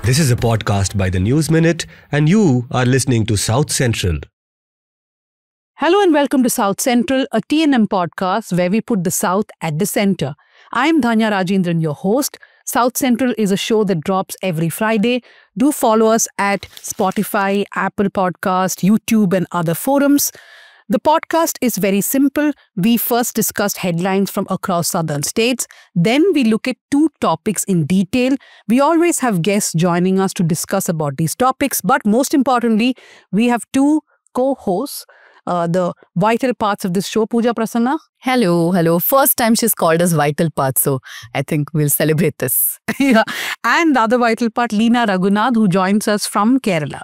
This is a podcast by the News Minute, and you are listening to South Central. Hello and welcome to South Central, a TNM podcast where we put the South at the center. I am Dhanya Rajendran, your host. South Central is a show that drops every Friday. Do follow us at Spotify, Apple Podcast, YouTube and other forums. The podcast is very simple. We first discussed headlines from across southern states. Then we look at two topics in detail. We always have guests joining us to discuss about these topics. But most importantly, we have two co-hosts, the vital parts of this show. Pooja Prasanna. Hello. First time she's called us vital part, so I think we'll celebrate this. Yeah. And the other vital part, Leena Raghunath, who joins us from Kerala.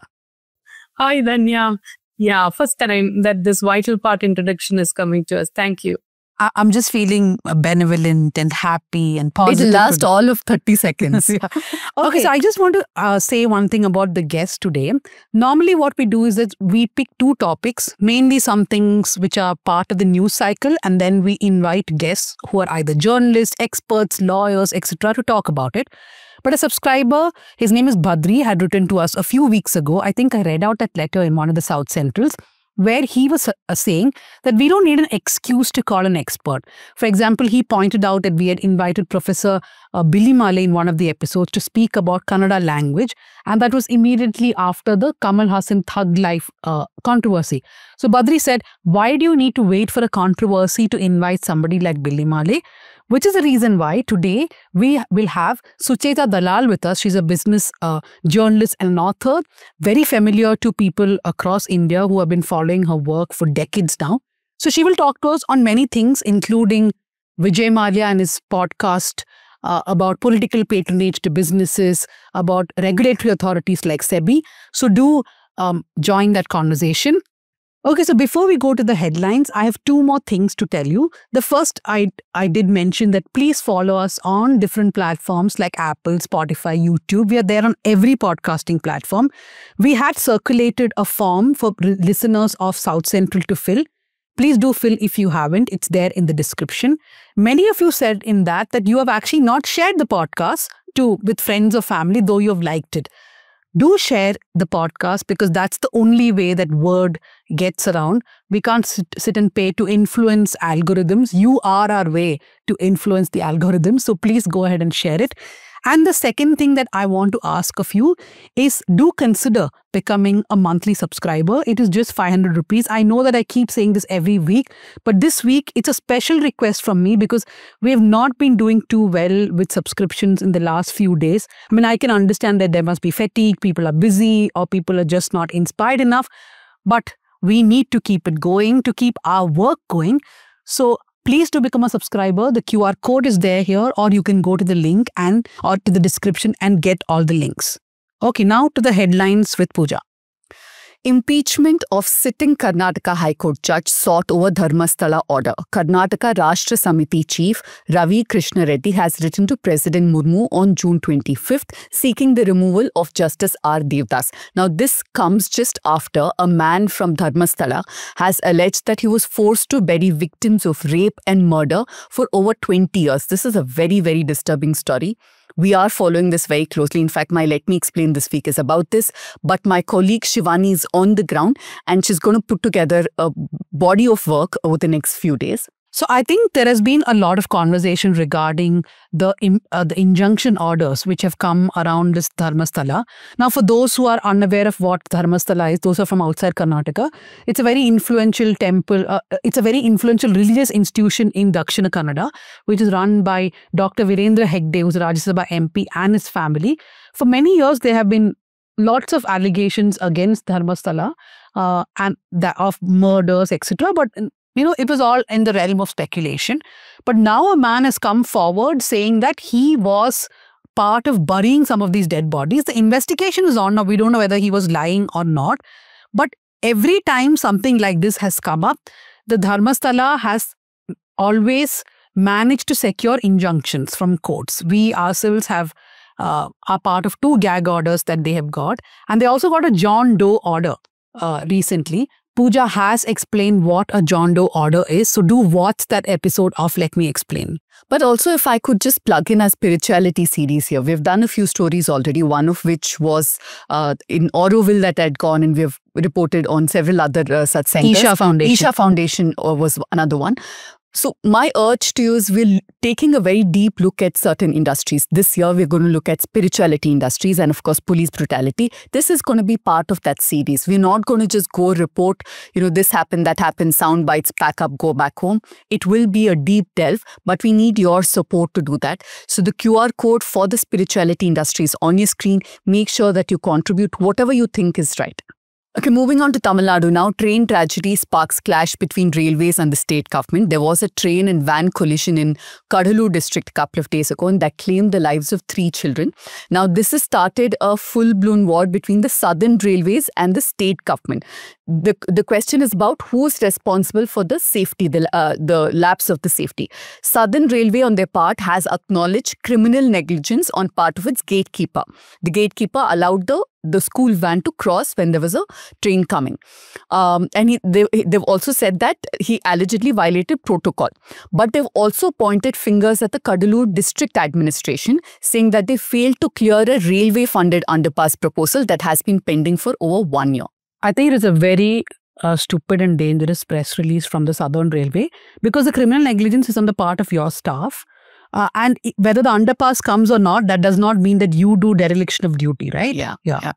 Hi, Dhanya. Yeah, first time that this vital part introduction is coming to us. Thank you. I'm just feeling benevolent and happy and positive. It'll last all of 30 seconds. Yeah. Okay, so I just want to say one thing about the guest today. Normally what we do is that we pick two topics, mainly some things which are part of the news cycle, and then we invite guests who are either journalists, experts, lawyers, etc. to talk about it. But a subscriber, his name is Badri, had written to us a few weeks ago. I think I read out that letter in one of the South Centrals, where he was saying that we don't need an excuse to call an expert. For example, he pointed out that we had invited Professor Billy Male in one of the episodes to speak about Kannada language, and that was immediately after the Kamal Haasan Thug Life controversy. So Badri said, why do you need to wait for a controversy to invite somebody like Billy Male? Which is the reason why today we will have Sucheta Dalal with us. She's a business journalist and an author, very familiar to people across India who have been following her work for decades now. So she will talk to us on many things, including Vijay Mallya and his podcast about political patronage to businesses, about regulatory authorities like SEBI. So do join that conversation. Okay, so before we go to the headlines, I have two more things to tell you. The first, I did mention that please follow us on different platforms like Apple, Spotify, YouTube. We are there on every podcasting platform. We had circulated a form for listeners of South Central to fill. Please do fill if you haven't. It's there in the description. Many of you said in that you have actually not shared the podcast with friends or family, though you have liked it. Do share the podcast because that's the only way that word gets around. We can't sit and pay to influence algorithms. You are our way to influence the algorithms. So please go ahead and share it. And the second thing that I want to ask of you is do consider becoming a monthly subscriber. It is just 500 rupees. I know that I keep saying this every week, but this week it's a special request from me because we have not been doing too well with subscriptions in the last few days. I mean, I can understand that there must be fatigue, people are busy, or people are just not inspired enough, but we need to keep it going, to keep our work going. So please do become a subscriber. The QR code is there here, or you can go to the link or to the description and get all the links. Okay, now to the headlines with Pooja. Impeachment of sitting Karnataka High Court judge sought over Dharmasthala order. Karnataka Rashtra Samiti chief Ravi Krishna Reddy has written to President Murmu on June 25th seeking the removal of Justice R. Devdas. Now this comes just after a man from Dharmasthala has alleged that he was forced to bury victims of rape and murder for over 20 years. This is a very, very disturbing story. We are following this very closely. In fact, my Let Me Explain this week is about this. But my colleague Shivani is on the ground and she's going to put together a body of work over the next few days. So I think there has been a lot of conversation regarding the injunction orders which have come around this Dharmasthala. Now, for those who are unaware of what Dharmasthala is, those who are from outside Karnataka, it's a very influential temple. It's a very influential religious institution in Dakshina Kannada, which is run by Dr. Virendra Hegde, who's a Rajya Sabha MP, and his family. For many years, there have been lots of allegations against Dharmasthala and of murders, etc. But it was all in the realm of speculation. But now a man has come forward saying that he was part of burying some of these dead bodies. The investigation is on now. We don't know whether he was lying or not. But every time something like this has come up, the Dharmasthala has always managed to secure injunctions from courts. We ourselves are part of 2 gag orders that they have got. And they also got a John Doe order recently Pooja has explained what a John Doe order is. So do watch that episode of Let Me Explain. But also, if I could just plug in our spirituality series here, we've done a few stories already, one of which was in Auroville that had gone, and we've reported on several other such centers. Isha Foundation. Isha Foundation was another one. So my urge to you is we're taking a very deep look at certain industries. This year, we're going to look at spirituality industries and, of course, police brutality. This is going to be part of that series. We're not going to just go report, this happened, that happened, sound bites, pack up, go back home. It will be a deep delve, but we need your support to do that. So the QR code for the spirituality industry is on your screen. Make sure that you contribute whatever you think is right. Okay, moving on to Tamil Nadu now. Train tragedy sparks clash between railways and the state government. There was a train and van collision in Kadalur district a couple of days ago, and that claimed the lives of 3 children. Now, this has started a full-blown war between the Southern Railways and the state government. The question is about who's responsible for the safety, the lapse of the safety. Southern Railway, on their part, has acknowledged criminal negligence on part of its gatekeeper. The gatekeeper allowed the school van to cross when there was a train coming. And they've also said that he allegedly violated protocol. But they've also pointed fingers at the Kadalur district administration, saying that they failed to clear a railway-funded underpass proposal that has been pending for over 1 year. I think it is a very stupid and dangerous press release from the Southern Railway, because the criminal negligence is on the part of your staff. And whether the underpass comes or not, that does not mean that you do dereliction of duty, right? Yeah.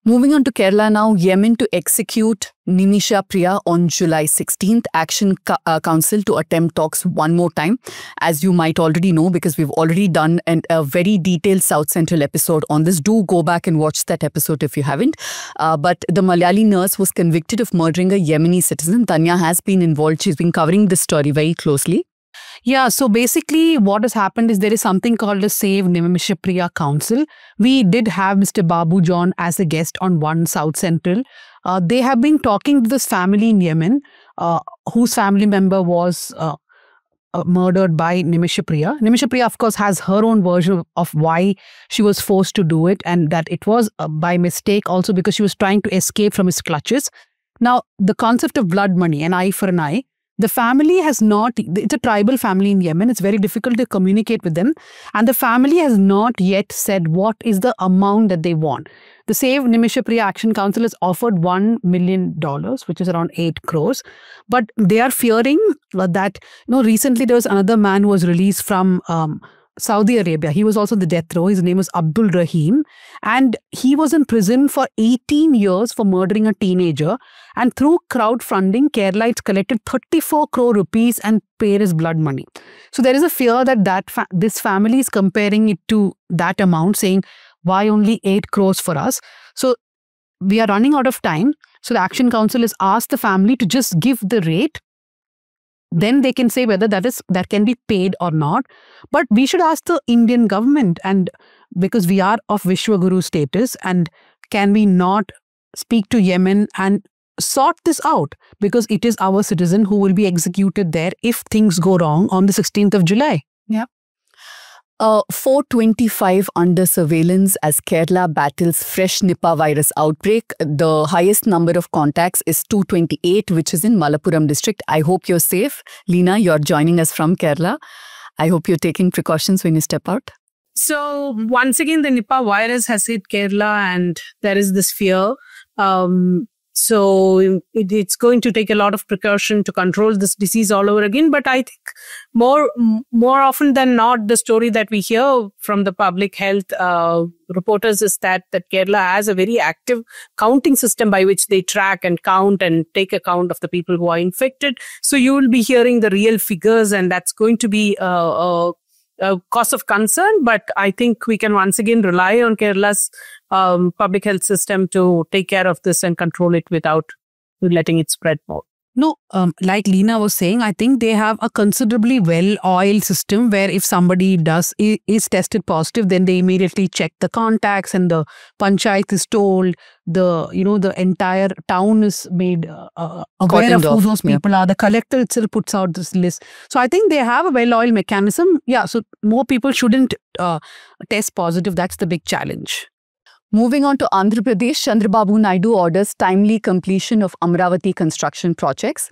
Moving on to Kerala now, Yemen to execute Nimisha Priya on July 16th. Action Council to attempt talks one more time. As you might already know, because we've already done a very detailed South Central episode on this. Do go back and watch that episode if you haven't. But the Malayali nurse was convicted of murdering a Yemeni citizen. Tanya has been involved. She's been covering this story very closely. Yeah, so basically what has happened is there is something called a Save Nimisha Priya Council. We did have Mr. Babu John as a guest on One South Central. They have been talking to this family in Yemen, whose family member was murdered by Nimisha Priya. Nimisha Priya, of course, has her own version of why she was forced to do it, and that it was by mistake also because she was trying to escape from his clutches. Now, the concept of blood money, an eye for an eye, the family has not, it's a tribal family in Yemen. It's very difficult to communicate with them. And the family has not yet said what is the amount that they want. The Save Nimisha Priya Action Council has offered $1 million, which is around 8 crores. But they are fearing that, recently there was another man who was released from Saudi Arabia. He was also the death row. His name was Abdul Rahim. And he was in prison for 18 years for murdering a teenager. And through crowdfunding, Keralites collected 34 crore rupees and paid his blood money. So there is a fear that this family is comparing it to that amount, saying, why only 8 crores for us? So we are running out of time. So the Action Council has asked the family to just give the rate. Then they can say whether that can be paid or not. But we should ask the Indian government, and because we are of Vishwaguru status, and can we not speak to Yemen and sort this out, because it is our citizen who will be executed there if things go wrong on the 16th of July. Yeah. 425 under surveillance as Kerala battles fresh Nipah virus outbreak. The highest number of contacts is 228, which is in Malappuram district. I hope you're safe. Leena, you're joining us from Kerala. I hope you're taking precautions when you step out. So once again, the Nipah virus has hit Kerala, and there is this fear. So it's going to take a lot of precaution to control this disease all over again. But I think more often than not, the story that we hear from the public health reporters is that Kerala has a very active counting system by which they track and count and take account of the people who are infected. So you will be hearing the real figures, and that's going to be a cause of concern. But I think we can once again rely on Kerala's public health system to take care of this and control it without letting it spread more. No, like Leena was saying, I think they have a considerably well-oiled system where if somebody is tested positive, then they immediately check the contacts, and the panchayat is told, the entire town is made aware of who those people are. The collector itself puts out this list. So I think they have a well-oiled mechanism. Yeah, so more people shouldn't test positive. That's the big challenge. Moving on to Andhra Pradesh, Chandrababu Naidu orders timely completion of Amravati construction projects.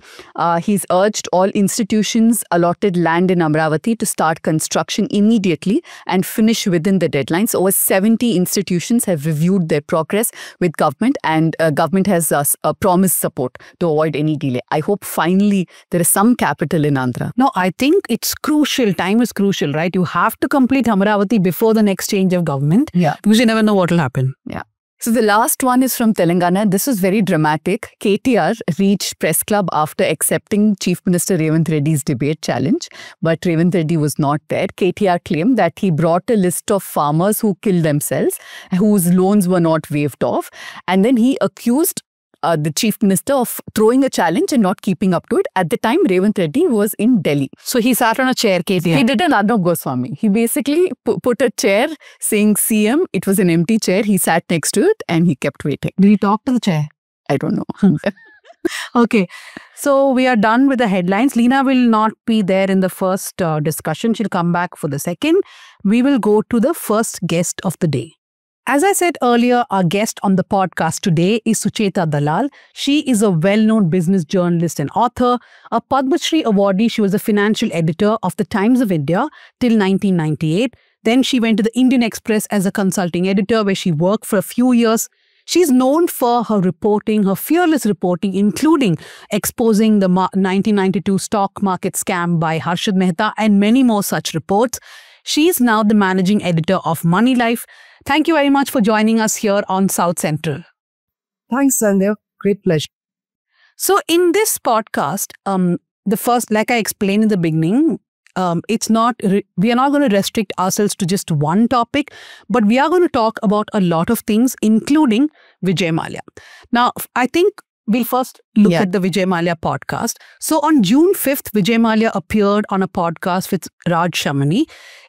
He's urged all institutions allotted land in Amravati to start construction immediately and finish within the deadlines. Over 70 institutions have reviewed their progress with government, and government has promised support to avoid any delay. I hope finally there is some capital in Andhra. No, I think it's crucial. Time is crucial, right? You have to complete Amravati before the next change of government. Yeah. Because you never know what will happen. Yeah. So the last one is from Telangana. This was very dramatic. KTR reached press club after accepting Chief Minister Revanth Reddy's debate challenge. But Revanth Reddy was not there. KTR claimed that he brought a list of farmers who killed themselves, whose loans were not waived off. And then he accused the Chief Minister of throwing a challenge and not keeping up to it. At the time, Revanth Reddy was in Delhi. So he sat on a chair, KTR. He did an Arnab Goswami. He basically put a chair saying CM. It was an empty chair. He sat next to it and he kept waiting. Did he talk to the chair? I don't know. Okay. So we are done with the headlines. Leena will not be there in the first discussion. She'll come back for the second. We will go to the first guest of the day. As I said earlier, our guest on the podcast today is Sucheta Dalal. She is a well-known business journalist and author, a Padma Shri awardee. She was a financial editor of the Times of India till 1998. Then she went to the Indian Express as a consulting editor, where she worked for a few years. She's known for her reporting, her fearless reporting, including exposing the 1992 stock market scam by Harshad Mehta and many more such reports. She is now the managing editor of Money Life. Thank you very much for joining us here on South Central. Thanks, Sandhya. Great pleasure. So in this podcast, the first, like I explained in the beginning, we are not going to restrict ourselves to just one topic, but we are going to talk about a lot of things, including Vijay Mallya. Now, I think we'll first look at the Vijay Mallya podcast. So on June 5th, Vijay Mallya appeared on a podcast with Raj Shamani.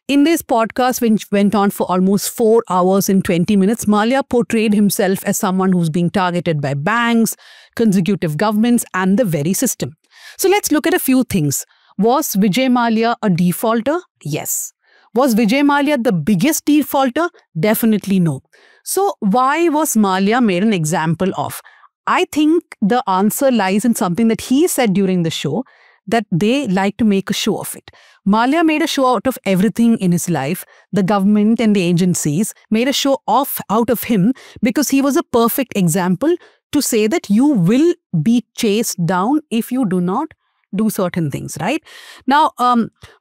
In this podcast, which went on for almost 4 hours and 20 minutes, Mallya portrayed himself as someone who's being targeted by banks, consecutive governments, and the very system. So let's look at a few things. Was Vijay Mallya a defaulter? Yes. Was Vijay Mallya the biggest defaulter? Definitely no. So why was Mallya made an example of? I think the answer lies in something that he said during the show, that they like to make a show of it. Mallya made a show out of everything in his life. The government and the agencies made a show out of him because he was a perfect example to say that you will be chased down if you do not do certain things, right? Now,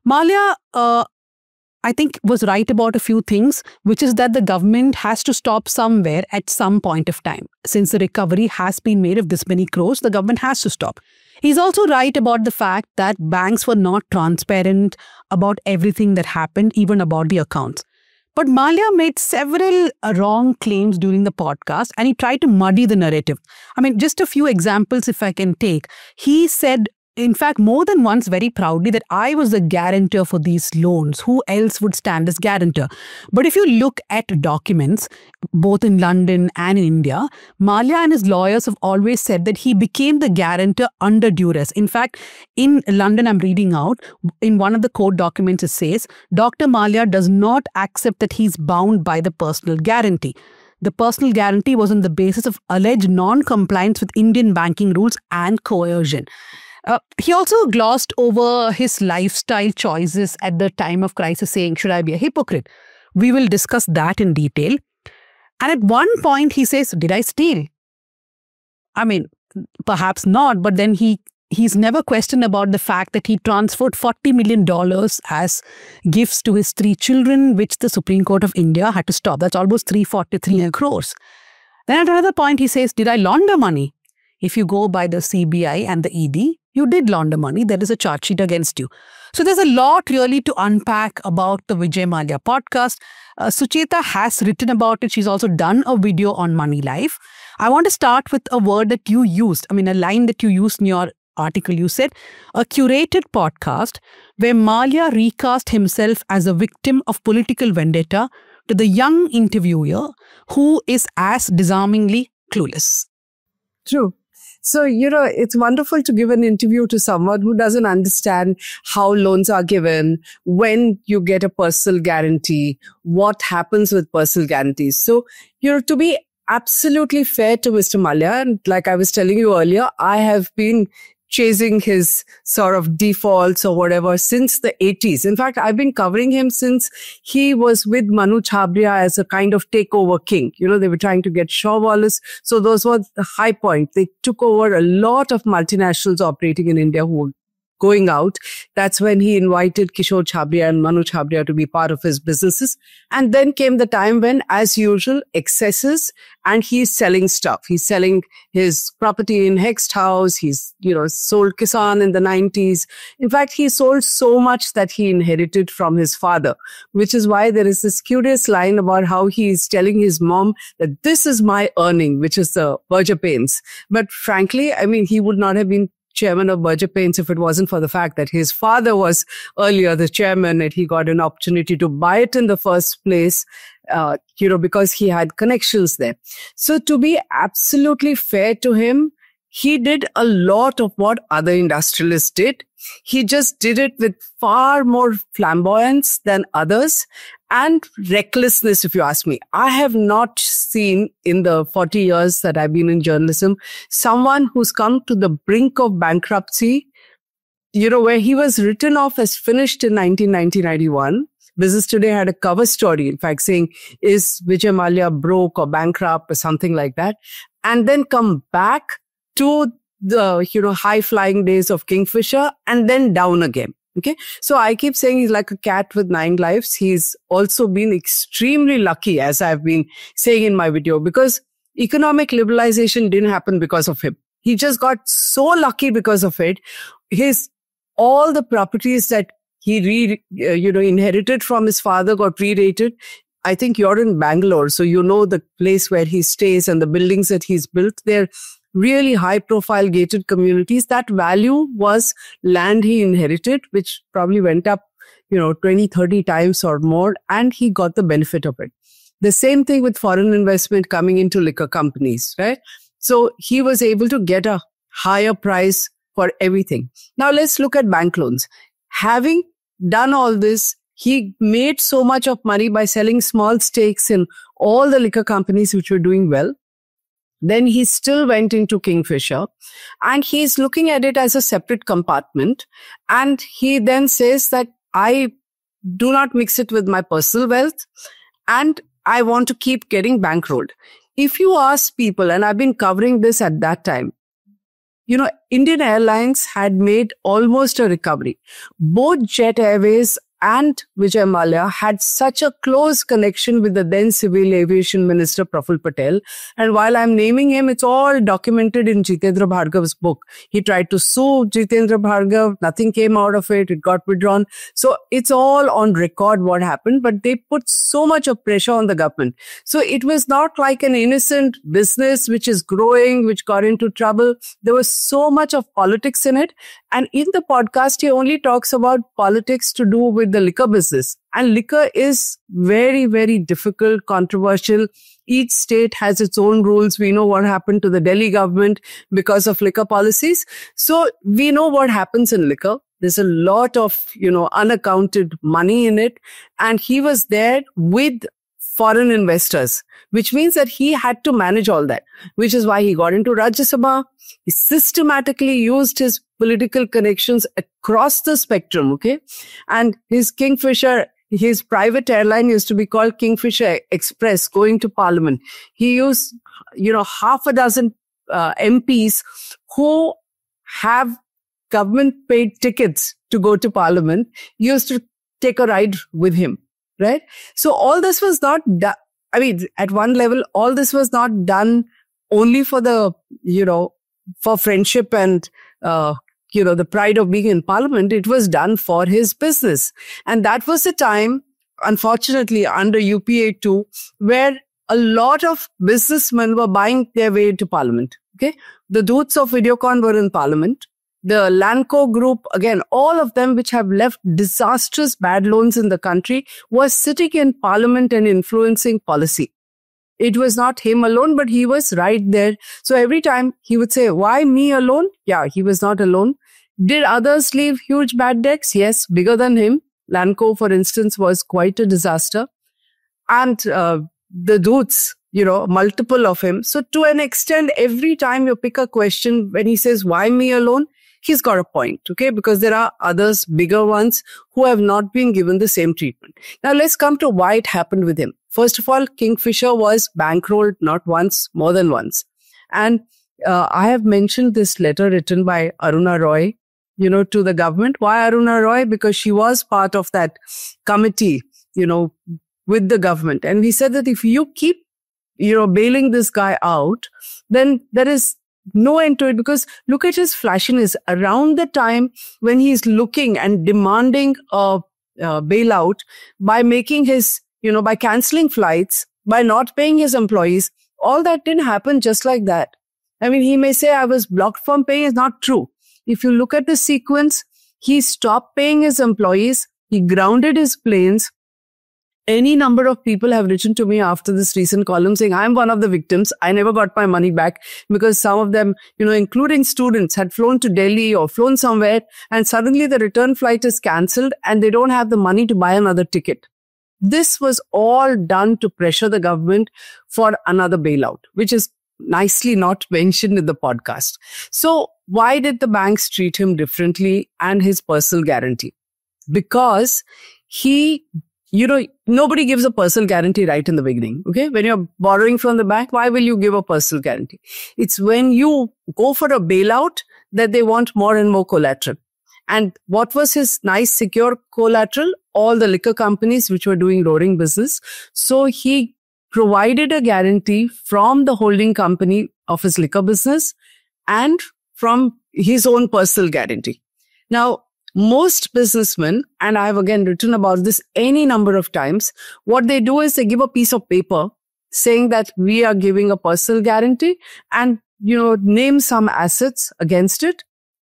Mallya, I think, was right about a few things, which is that the government has to stop somewhere at some point of time. Since the recovery has been made of this many crores, the government has to stop. He's also right about the fact that banks were not transparent about everything that happened, even about the accounts. But Mallya made several wrong claims during the podcast, and he tried to muddy the narrative. I mean, just a few examples if I can take. He said, in fact, more than once very proudly, that I was the guarantor for these loans. Who else would stand as guarantor? But if you look at documents, both in London and in India, Mallya and his lawyers have always said that he became the guarantor under duress. In fact, in London, I'm reading out, in one of the court documents, it says, Dr. Mallya does not accept that he's bound by the personal guarantee. The personal guarantee was on the basis of alleged non-compliance with Indian banking rules and coercion. He also glossed over his lifestyle choices at the time of crisis, saying, should I be a hypocrite? We will discuss that in detail. And at one point, he says, did I steal? I mean, perhaps not, but then he's never questioned about the fact that he transferred $40 million as gifts to his 3 children, which the Supreme Court of India had to stop. That's almost 343 crores. Then at another point, he says, did I launder money? If you go by the CBI and the ED, you did launder money. There is a charge sheet against you. So there's a lot really to unpack about the Vijay Mallya podcast. Sucheta has written about it. She's also done a video on Money Life. I want to start with a word that you used. I mean, a line that you used in your article. You said, a curated podcast where Mallya recast himself as a victim of political vendetta to the young interviewer who is as disarmingly clueless. True. So, it's wonderful to give an interview to someone who doesn't understand how loans are given, when you get a personal guarantee, what happens with personal guarantees. So, to be absolutely fair to Mr. Mallya, and like I was telling you earlier, I have been chasing his sort of defaults or whatever since the 80s. In fact, I've been covering him since he was with Manu Chhabria as a kind of takeover king. They were trying to get Shaw Wallace. So those were the high point. They took over a lot of multinationals operating in India who were going out. That's when he invited Kishore Chhabria and Manu Chhabria to be part of his businesses. And then came the time when, as usual, excesses, and he's selling stuff. He's selling his property in Hext House. He's, sold Kisan in the 90s. In fact, he sold so much that he inherited from his father, which is why there is this curious line about how he is telling his mom that this is my earning, which is the Berger Paints. But frankly, he would not have been chairman of Berger Paints if it wasn't for the fact that his father was earlier the chairman and he got an opportunity to buy it in the first place, because he had connections there. So to be absolutely fair to him, he did a lot of what other industrialists did. He just did it with far more flamboyance than others and recklessness, if you ask me. I have not seen in the 40 years that I've been in journalism, someone who's come to the brink of bankruptcy, where he was written off as finished in 1991. Business Today had a cover story, in fact, saying, is Vijay Mallya broke or bankrupt or something like that? And then come back to the, high-flying days of Kingfisher and then down again. Okay. So I keep saying he's like a cat with 9 lives. He's also been extremely lucky, as I've been saying in my video, because economic liberalization didn't happen because of him. He just got so lucky because of it. All the properties that he inherited from his father got re-rated. I think you're in Bangalore, so the place where he stays and the buildings that he's built. They're really high-profile gated communities. That value was land he inherited, which probably went up, 20, 30 times or more, and he got the benefit of it. The same thing with foreign investment coming into liquor companies, right? So he was able to get a higher price for everything. Now let's look at bank loans. Having done all this, he made so much of money by selling small stakes in all the liquor companies which were doing well. Then he still went into Kingfisher and he's looking at it as a separate compartment. And he then says that I do not mix it with my personal wealth and I want to keep getting bankrolled. If you ask people, and I've been covering this at that time, Indian Airlines had made almost a recovery. Both Jet Airways and Vijay Mallya had such a close connection with the then Civil Aviation Minister Praful Patel. And while I'm naming him, it's all documented in Jitendra Bhargav's book. He tried to sue Jitendra Bhargav. Nothing came out of it. It got withdrawn. So it's all on record what happened, but they put so much of pressure on the government. So it was not like an innocent business which is growing, which got into trouble. There was so much of politics in it. And in the podcast, he only talks about politics to do with the liquor business. And liquor is very, very difficult, controversial. Each state has its own rules. We know what happened to the Delhi government because of liquor policies. So we know what happens in liquor. There's a lot of, unaccounted money in it. And he was there with foreign investors, which means that he had to manage all that, which is why he got into Rajya Sabha. He systematically used his political connections across the spectrum, okay? And his Kingfisher, his private airline used to be called Kingfisher Express, going to Parliament. He used, half a dozen MPs who have government-paid tickets to go to Parliament, used to take a ride with him, right? So all this was not done. At one level, all this was not done only for the, for friendship and, the pride of being in Parliament. It was done for his business. And that was the time, unfortunately, under UPA 2, where a lot of businessmen were buying their way into Parliament. Okay. The Doots of Videocon were in Parliament. The Lanco Group, again, all of them which have left disastrous bad loans in the country, was sitting in Parliament and influencing policy. It was not him alone, but he was right there. So every time he would say, why me alone? Yeah, he was not alone. Did others leave huge bad debts? Yes, bigger than him. Lanco, for instance, was quite a disaster. And the Doots, multiple of him. So to an extent, every time you pick a question, when he says, why me alone? He's got a point, okay? Because there are others, bigger ones, who have not been given the same treatment. Now, let's come to why it happened with him. First of all, Kingfisher was bankrolled not once, more than once. And I have mentioned this letter written by Aruna Roy, to the government. Why Aruna Roy? Because she was part of that committee, with the government. And we said that if you keep, bailing this guy out, then there is no end to it, because look at his flashiness. Around the time when he's looking and demanding a bailout by making his, by cancelling flights, by not paying his employees, all that didn't happen just like that. I mean, he may say I was blocked from paying. It's not true. If you look at the sequence, he stopped paying his employees. He grounded his planes. Any number of people have written to me after this recent column saying, I'm one of the victims. I never got my money back because some of them, including students, had flown to Delhi or flown somewhere, and suddenly the return flight is cancelled and they don't have the money to buy another ticket. This was all done to pressure the government for another bailout, which is nicely not mentioned in the podcast. So why did the banks treat him differently and his personal guarantee? Because nobody gives a personal guarantee right in the beginning. Okay. When you're borrowing from the bank, why will you give a personal guarantee? It's when you go for a bailout that they want more and more collateral. And what was his nice secure collateral? All the liquor companies which were doing roaring business. So he provided a guarantee from the holding company of his liquor business and from his own personal guarantee. Now, most businessmen, and I have again written about this any number of times, what they do is they give a piece of paper saying that we are giving a personal guarantee and, name some assets against it.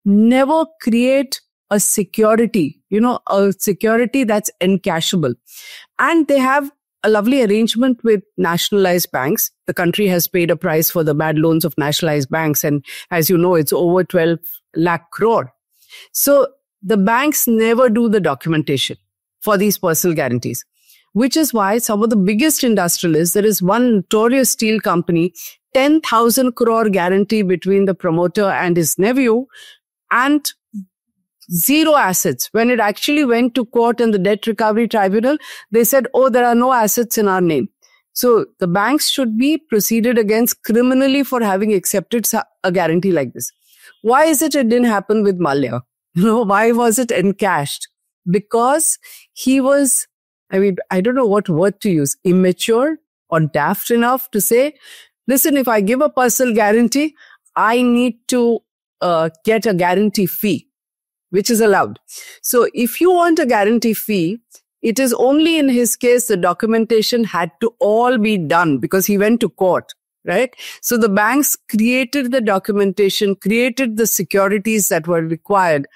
Never create a security, a security that's encashable. And they have a lovely arrangement with nationalized banks. The country has paid a price for the bad loans of nationalized banks. And as you know, it's over 12 lakh crore. So the banks never do the documentation for these personal guarantees, which is why some of the biggest industrialists, there is one notorious steel company, 10,000 crore guarantee between the promoter and his nephew, and zero assets. When it actually went to court and the debt recovery tribunal, they said, oh, there are no assets in our name. So the banks should be proceeded against criminally for having accepted a guarantee like this. Why is it didn't happen with Mallya? Why was it encashed? Because he was, I don't know what word to use, immature or daft enough to say, listen, if I give a personal guarantee, I need to get a guarantee fee, which is allowed. So if you want a guarantee fee, it is only in his case the documentation had to all be done because he went to court. Right? So the banks created the documentation, created the securities that were required.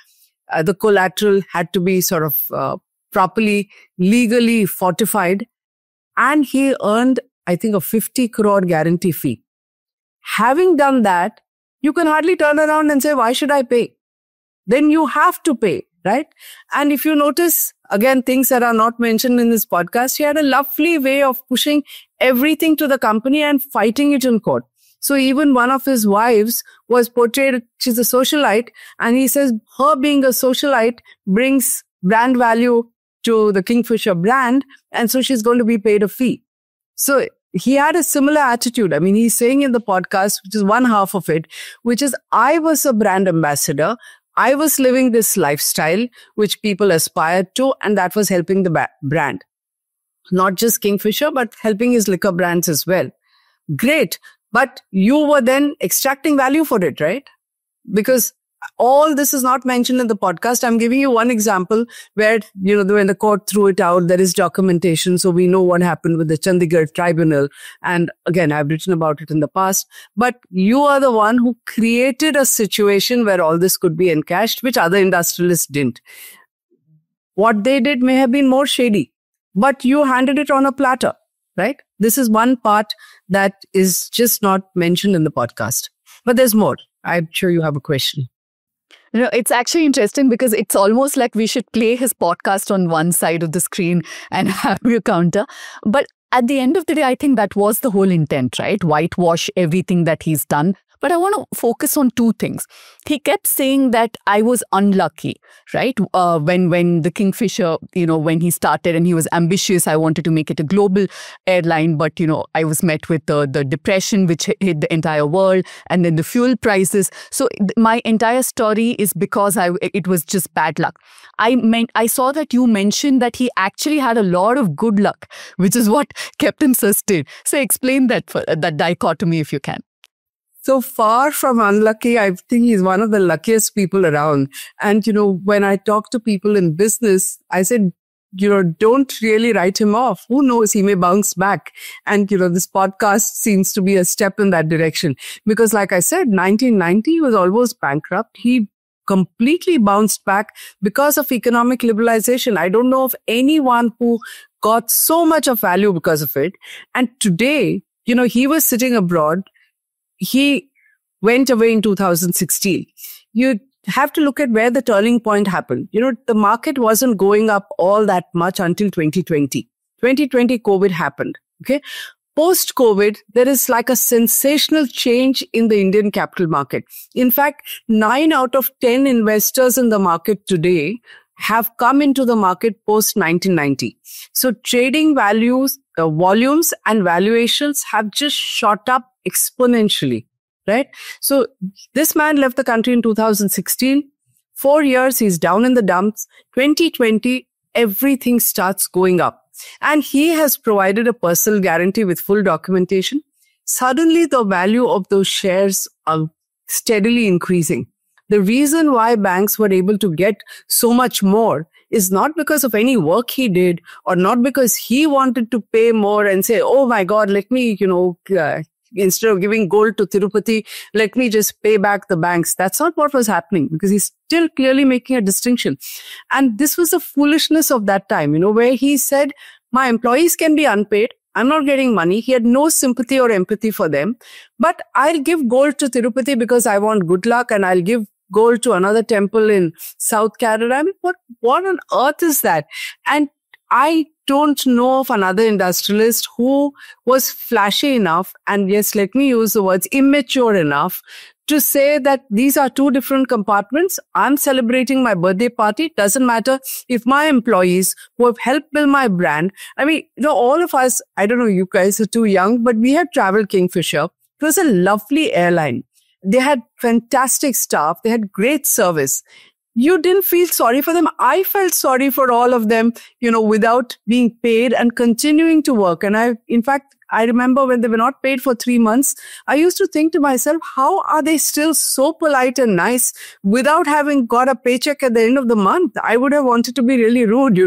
The collateral had to be sort of properly, legally fortified. And he earned, I think, a 50 crore guarantee fee. Having done that, you can hardly turn around and say, why should I pay? Then you have to pay, right? And if you notice, again, things that are not mentioned in this podcast, he had a lovely way of pushing everything to the company and fighting it in court. So even one of his wives was portrayed, she's a socialite, and he says her being a socialite brings brand value to the Kingfisher brand, and so she's going to be paid a fee. So he had a similar attitude. I mean, he's saying in the podcast, which is one half of it, which is, I was a brand ambassador. I was living this lifestyle, which people aspired to, and that was helping the brand. Not just Kingfisher, but helping his liquor brands as well. Great. But you were then extracting value for it, right? Because all this is not mentioned in the podcast. I'm giving you one example where, when the court threw it out, there is documentation. So we know what happened with the Chandigarh tribunal. And again, I've written about it in the past. But you are the one who created a situation where all this could be encashed, which other industrialists didn't. What they did may have been more shady, but you handed it on a platter, right? This is one part that is just not mentioned in the podcast. But there's more. I'm sure you have a question. You know, it's actually interesting because it's almost like we should play his podcast on one side of the screen and have you counter. But at the end of the day, I think that was the whole intent, right? Whitewash everything that he's done. But I want to focus on two things. He kept saying that I was unlucky, right? When the Kingfisher, when he started and he was ambitious, I wanted to make it a global airline. But, I was met with the depression, which hit the entire world, and then the fuel prices. So my entire story is because it was just bad luck. I saw that you mentioned that he actually had a lot of good luck, which is what kept him sustained. So explain that dichotomy if you can. So far from unlucky, I think he's one of the luckiest people around. And, when I talk to people in business, I said, don't really write him off. Who knows? He may bounce back. And, this podcast seems to be a step in that direction. Because like I said, 1990 he was almost bankrupt. He completely bounced back because of economic liberalization. I don't know of anyone who got so much of value because of it. And today, he was sitting abroad. He went away in 2016. You have to look at where the turning point happened. The market wasn't going up all that much until 2020. 2020, COVID happened. Okay. Post-COVID, there is like a sensational change in the Indian capital market. In fact, 9 out of 10 investors in the market today have come into the market post-1990. So trading volumes and valuations have just shot up exponentially, right? So this man left the country in 2016. 4 years, he's down in the dumps. 2020, everything starts going up. And he has provided a personal guarantee with full documentation. Suddenly, the value of those shares are steadily increasing. The reason why banks were able to get so much more is not because of any work he did or not because he wanted to pay more and say, oh my God, let me, instead of giving gold to Tirupati, let me just pay back the banks. That's not what was happening because he's still clearly making a distinction. And this was the foolishness of that time, where he said, my employees can be unpaid. I'm not getting money. He had no sympathy or empathy for them. But I'll give gold to Tirupati because I want good luck, and I'll give gold to another temple in South Canada. I mean, what on earth is that? And I don't know of another industrialist who was flashy enough, and yes, let me use the words immature enough to say that these are two different compartments. I'm celebrating my birthday party. Doesn't matter if my employees who have helped build my brand. I mean, all of us, I don't know, you guys are too young, but we had traveled Kingfisher. It was a lovely airline. They had fantastic staff. They had great service. You didn't feel sorry for them. I felt sorry for all of them, without being paid and continuing to work. And I remember when they were not paid for 3 months, I used to think to myself, how are they still so polite and nice without having got a paycheck at the end of the month? I would have wanted to be really rude,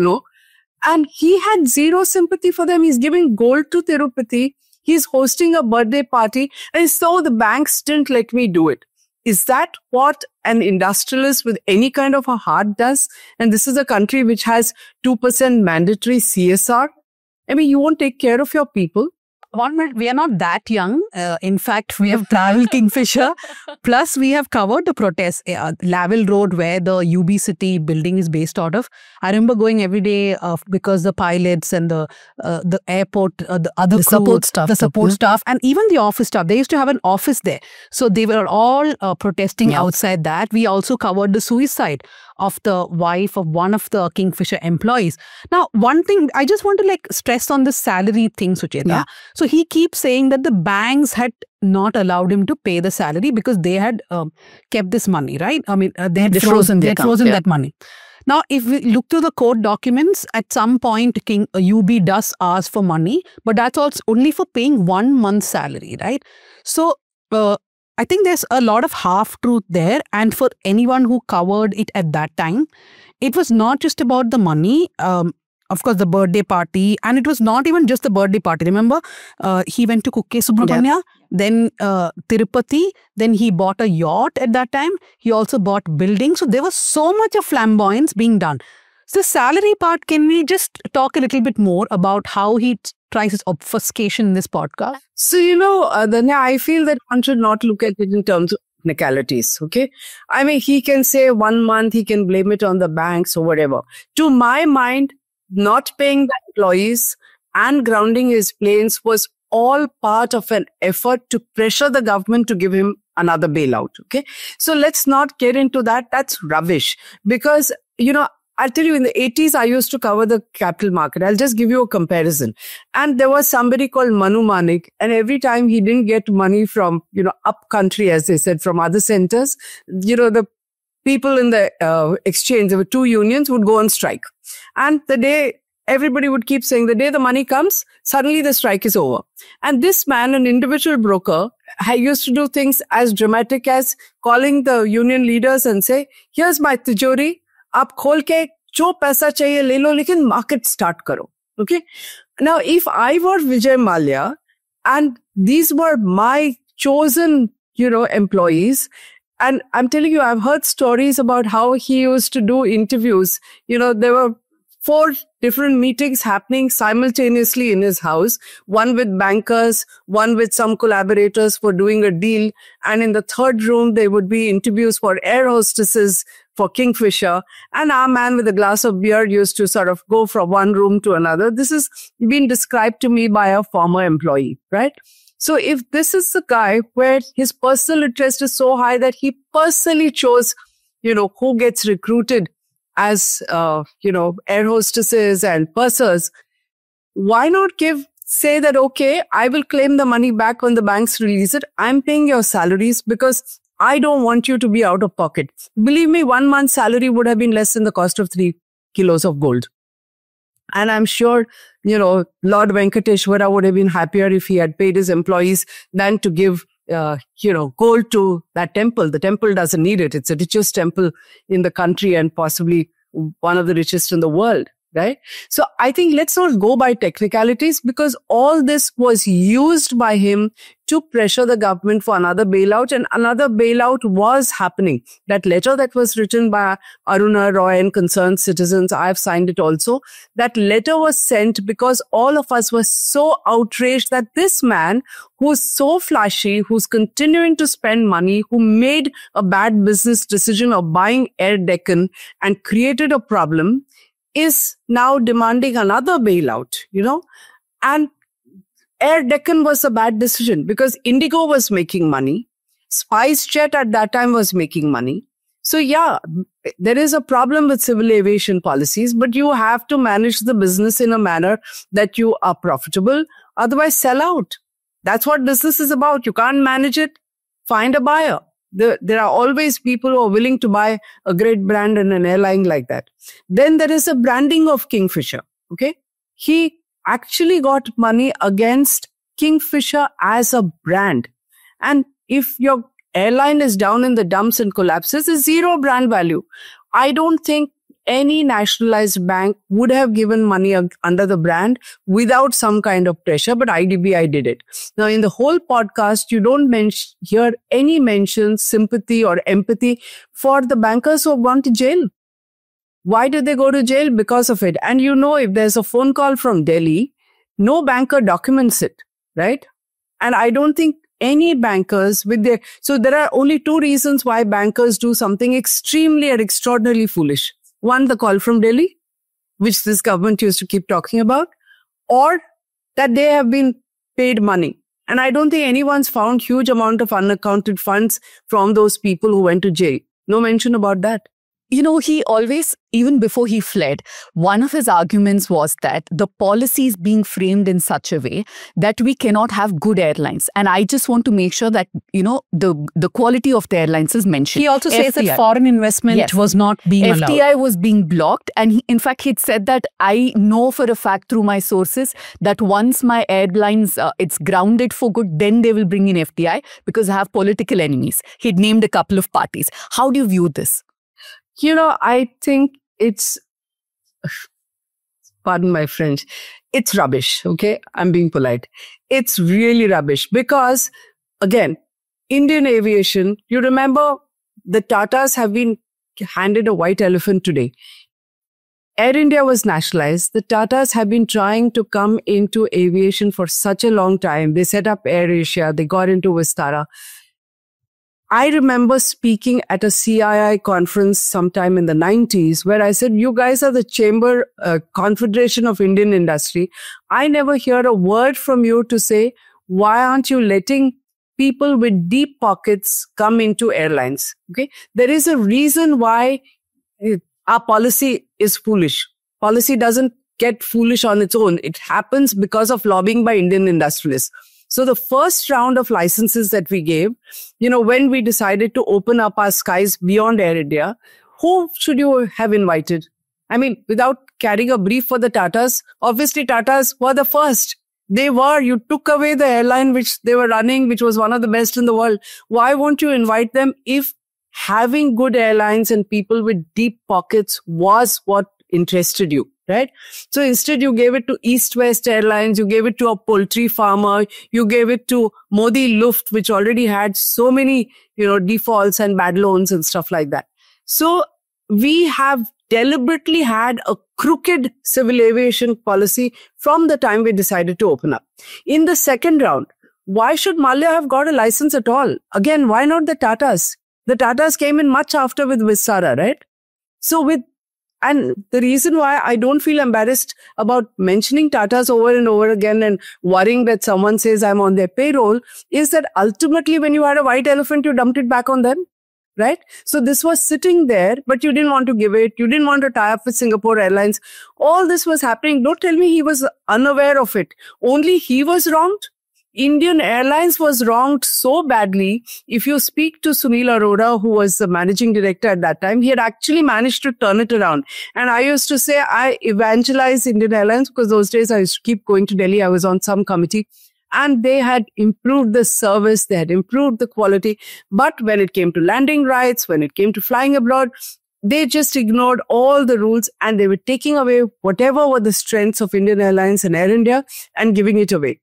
And he had zero sympathy for them. He's giving gold to Tirupati. He's hosting a birthday party. And so the banks didn't let me do it. Is that what an industrialist with any kind of a heart does? And this is a country which has 2% mandatory CSR. I mean, you won't take care of your people. 1 minute, we are not that young. In fact, we have traveled Kingfisher. Plus, we have covered the protest, Lavelle Road, where the UB City building is based out of. I remember going every day because the pilots and the airport, the other crew, support staff, staff, and even the office staff. They used to have an office there. So they were all protesting outside that. We also covered the suicide of the wife of one of the Kingfisher employees. Now, one thing I just want to stress on the salary thing, Sucheta. Yeah. So he keeps saying that the banks had not allowed him to pay the salary because they had kept this money, right? I mean, they had frozen that money. Now, if we look to the court documents, at some point, UB does ask for money, but that's also only for paying 1 month's salary, right? So, I think there's a lot of half-truth there. And for anyone who covered it at that time, it was not just about the money. Of course, the birthday party. And it was not even just the birthday party. Remember, he went to Kukke Subramanya, then Tirupati, then he bought a yacht at that time. He also bought buildings. So there was so much of flamboyance being done. So the salary part, can we just talk a little bit more about how he tries its obfuscation in this podcast? So, Danya, I feel that one should not look at it in terms of technicalities, okay? I mean, he can say 1 month, he can blame it on the banks or whatever. To my mind, not paying the employees and grounding his planes was all part of an effort to pressure the government to give him another bailout, okay? So let's not get into that. That's rubbish. Because, I'll tell you, in the 80s, I used to cover the capital market. I'll just give you a comparison. And there was somebody called Manu Manik. And every time he didn't get money from, up country, as they said, from other centers, the people in the exchange, there were 2 unions, would go on strike. And the day everybody would keep saying, the day the money comes, suddenly the strike is over. And this man, an individual broker, used to do things as dramatic as calling the union leaders and say, here's my tijori, aap khol ke jo paisa chahiye le lo, lekin market start karo. Okay. Now, if I were Vijay Mallya and these were my chosen, employees, and I'm telling you, I've heard stories about how he used to do interviews. There were 4 different meetings happening simultaneously in his house, one with bankers, one with some collaborators for doing a deal. And in the 3rd room, there would be interviews for air hostesses for Kingfisher. And our man with a glass of beer used to sort of go from one room to another. This has been described to me by a former employee, right? So if this is the guy where his personal interest is so high that he personally chose, who gets recruited as, air hostesses and pursers, why not say that, okay, I will claim the money back when the banks release it. I'm paying your salaries because I don't want you to be out of pocket. Believe me, 1 month's salary would have been less than the cost of 3 kilos of gold. And I'm sure, Lord Venkateshwara would have been happier if he had paid his employees than to give gold to that temple. The temple doesn't need it. It's the richest temple in the country and possibly one of the richest in the world, right? So I think let's not go by technicalities, because all this was used by him to pressure the government for another bailout, and another bailout was happening. That letter that was written by Aruna Roy and concerned citizens, I've signed it also. That letter was sent because all of us were so outraged that this man, who's so flashy, who's continuing to spend money, who made a bad business decision of buying Air Deccan and created a problem, is now demanding another bailout, and Air Deccan was a bad decision because Indigo was making money. SpiceJet at that time was making money. So yeah, there is a problem with civil aviation policies, but you have to manage the business in a manner that you are profitable. Otherwise, sell out. That's what business is about. You can't manage it. Find a buyer. There are always people who are willing to buy a great brand and an airline like that. Then there is a branding of Kingfisher. Okay. He actually got money against Kingfisher as a brand. And if your airline is down in the dumps and collapses, it's zero brand value. I don't think any nationalized bank would have given money under the brand without some kind of pressure, but IDBI did it. Now, in the whole podcast, you don't hear any mention, sympathy or empathy for the bankers who have gone to jail. Why did they go to jail? Because of it. And if there's a phone call from Delhi, no banker documents it, right? And I don't think any bankers so there are only 2 reasons why bankers do something extremely and extraordinarily foolish. One, the call from Delhi, which this government used to keep talking about, or that they have been paid money. And I don't think anyone's found huge amount of unaccounted funds from those people who went to jail. No mention about that. He always, even before he fled, one of his arguments was that the policy is being framed in such a way that we cannot have good airlines. And I just want to make sure that, the quality of the airlines is mentioned. He also says that foreign investment was not being allowed. FDI was being blocked. And in fact, he'd said that I know for a fact through my sources that once my airlines, it's grounded for good, then they will bring in FDI because I have political enemies. He'd named a couple of parties. How do you view this? I think it's, pardon my French, it's rubbish, okay? I'm being polite. It's really rubbish because, again, Indian aviation, you remember the Tatas have been handed a white elephant today. Air India was nationalized. The Tatas have been trying to come into aviation for such a long time. They set up Air Asia. They got into Vistara. I remember speaking at a CII conference sometime in the 90s where I said, you guys are the Chamber Confederation of Indian Industry. I never hear a word from you to say, why aren't you letting people with deep pockets come into airlines? Okay, there is a reason why our policy is foolish. Policy doesn't get foolish on its own. It happens because of lobbying by Indian industrialists. So the first round of licenses that we gave, when we decided to open up our skies beyond Air India, who should you have invited? I mean, without carrying a brief for the Tatas, obviously Tatas were the first. You took away the airline which they were running, which was one of the best in the world. Why won't you invite them if having good airlines and people with deep pockets was what interested you? Right? So instead, you gave it to East West Airlines, you gave it to a poultry farmer, you gave it to Modi Luft, which already had so many, defaults and bad loans and stuff like that. So we have deliberately had a crooked civil aviation policy from the time we decided to open up. In the second round, why should Mallya have got a license at all? Again, why not the Tatas? The Tatas came in much after with Vistara, right? And the reason why I don't feel embarrassed about mentioning Tatas over and over again and worrying that someone says I'm on their payroll is that ultimately when you had a white elephant, you dumped it back on them, right? So this was sitting there, but you didn't want to give it. You didn't want to tie up with Singapore Airlines. All this was happening. Don't tell me he was unaware of it. Only he was wronged. Indian Airlines was wronged so badly. If you speak to Sunil Arora, who was the managing director at that time, he had actually managed to turn it around. And I used to say I evangelized Indian Airlines because those days I used to keep going to Delhi. I was on some committee and they had improved the service. They had improved the quality. But when it came to landing rights, when it came to flying abroad, they just ignored all the rules and they were taking away whatever were the strengths of Indian Airlines and Air India and giving it away.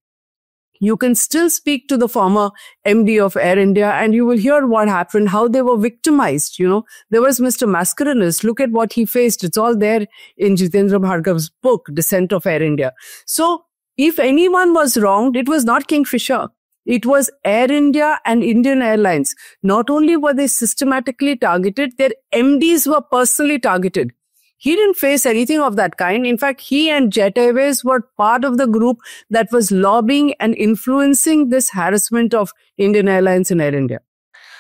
You can still speak to the former MD of Air India and you will hear what happened, how they were victimized. There was Mr. Mascarenhas. Look at what he faced. It's all there in Jitendra Bhargav's book, Descent of Air India. So if anyone was wronged, it was not Kingfisher. It was Air India and Indian Airlines. Not only were they systematically targeted, their MDs were personally targeted. He didn't face anything of that kind. In fact, he and Jet Airways were part of the group that was lobbying and influencing this harassment of Indian Airlines and Air India.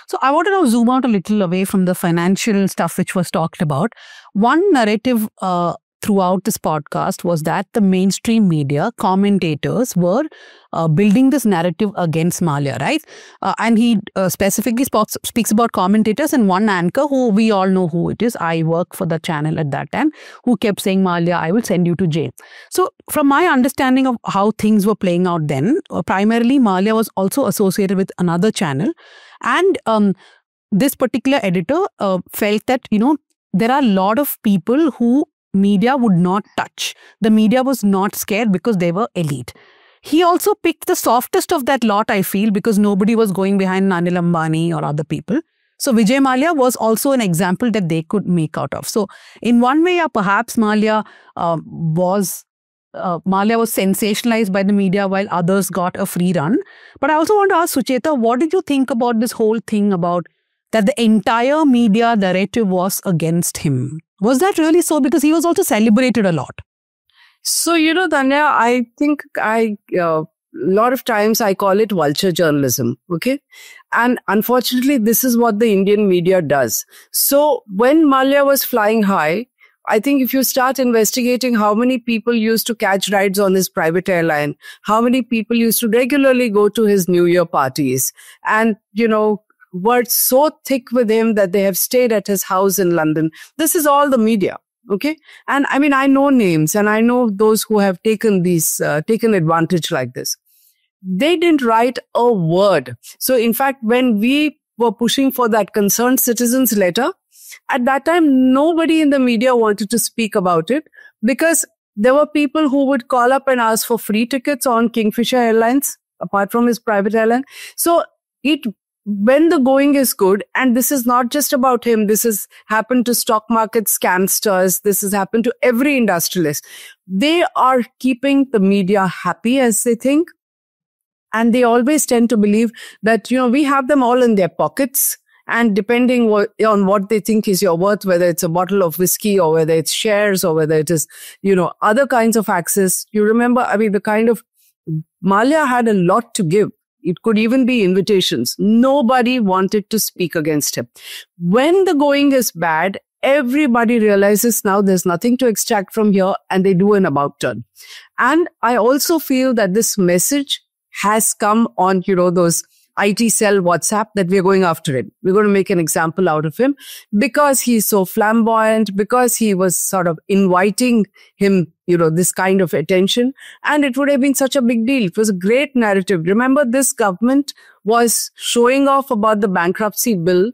So I want to now zoom out a little away from the financial stuff which was talked about. One narrative throughout this podcast was that the mainstream media commentators were building this narrative against Mallya, right? And he specifically speaks about commentators and one anchor who we all know who it is. I worked for the channel at that time, who kept saying, Mallya, I will send you to jail. So from my understanding of how things were playing out then, primarily Mallya was also associated with another channel. And this particular editor felt that, there are a lot of people who media would not touch. The media was not scared because they were elite. He also picked the softest of that lot, I feel, because nobody was going behind Anil Ambani or other people. So Vijay Mallya was also an example that they could make out of. So in one way, perhaps Mallya was sensationalized by the media while others got a free run. But I also want to ask Sucheta, what did you think about this whole thing about that the entire media narrative was against him? Was that really so? Because he was also celebrated a lot. So, Danya, I think a lot of times I call it vulture journalism. Okay. And unfortunately, this is what the Indian media does. So when Mallya was flying high, I think if you start investigating how many people used to catch rides on his private airline, how many people used to regularly go to his New Year parties and, were so thick with him that they have stayed at his house in London. This is all the media. Okay. And I mean, I know names and I know those who have taken advantage like this. They didn't write a word. So in fact, when we were pushing for that concerned citizens letter, at that time, nobody in the media wanted to speak about it because there were people who would call up and ask for free tickets on Kingfisher Airlines, apart from his private airline. So it when the going is good, and this is not just about him, this has happened to stock market scamsters, this has happened to every industrialist. They are keeping the media happy, as they think. And they always tend to believe that, we have them all in their pockets. And depending on what they think is your worth, whether it's a bottle of whiskey or whether it's shares or whether it is, other kinds of access. You remember, the kind of Mallya had a lot to give. It could even be invitations. Nobody wanted to speak against him. When the going is bad, everybody realizes now there's nothing to extract from here, and they do an about turn. And I also feel that this message has come on, those IT cell WhatsApp, that we're going after him. We're going to make an example out of him because he's so flamboyant, because he was sort of inviting him, this kind of attention. And it would have been such a big deal. It was a great narrative. Remember, this government was showing off about the bankruptcy bill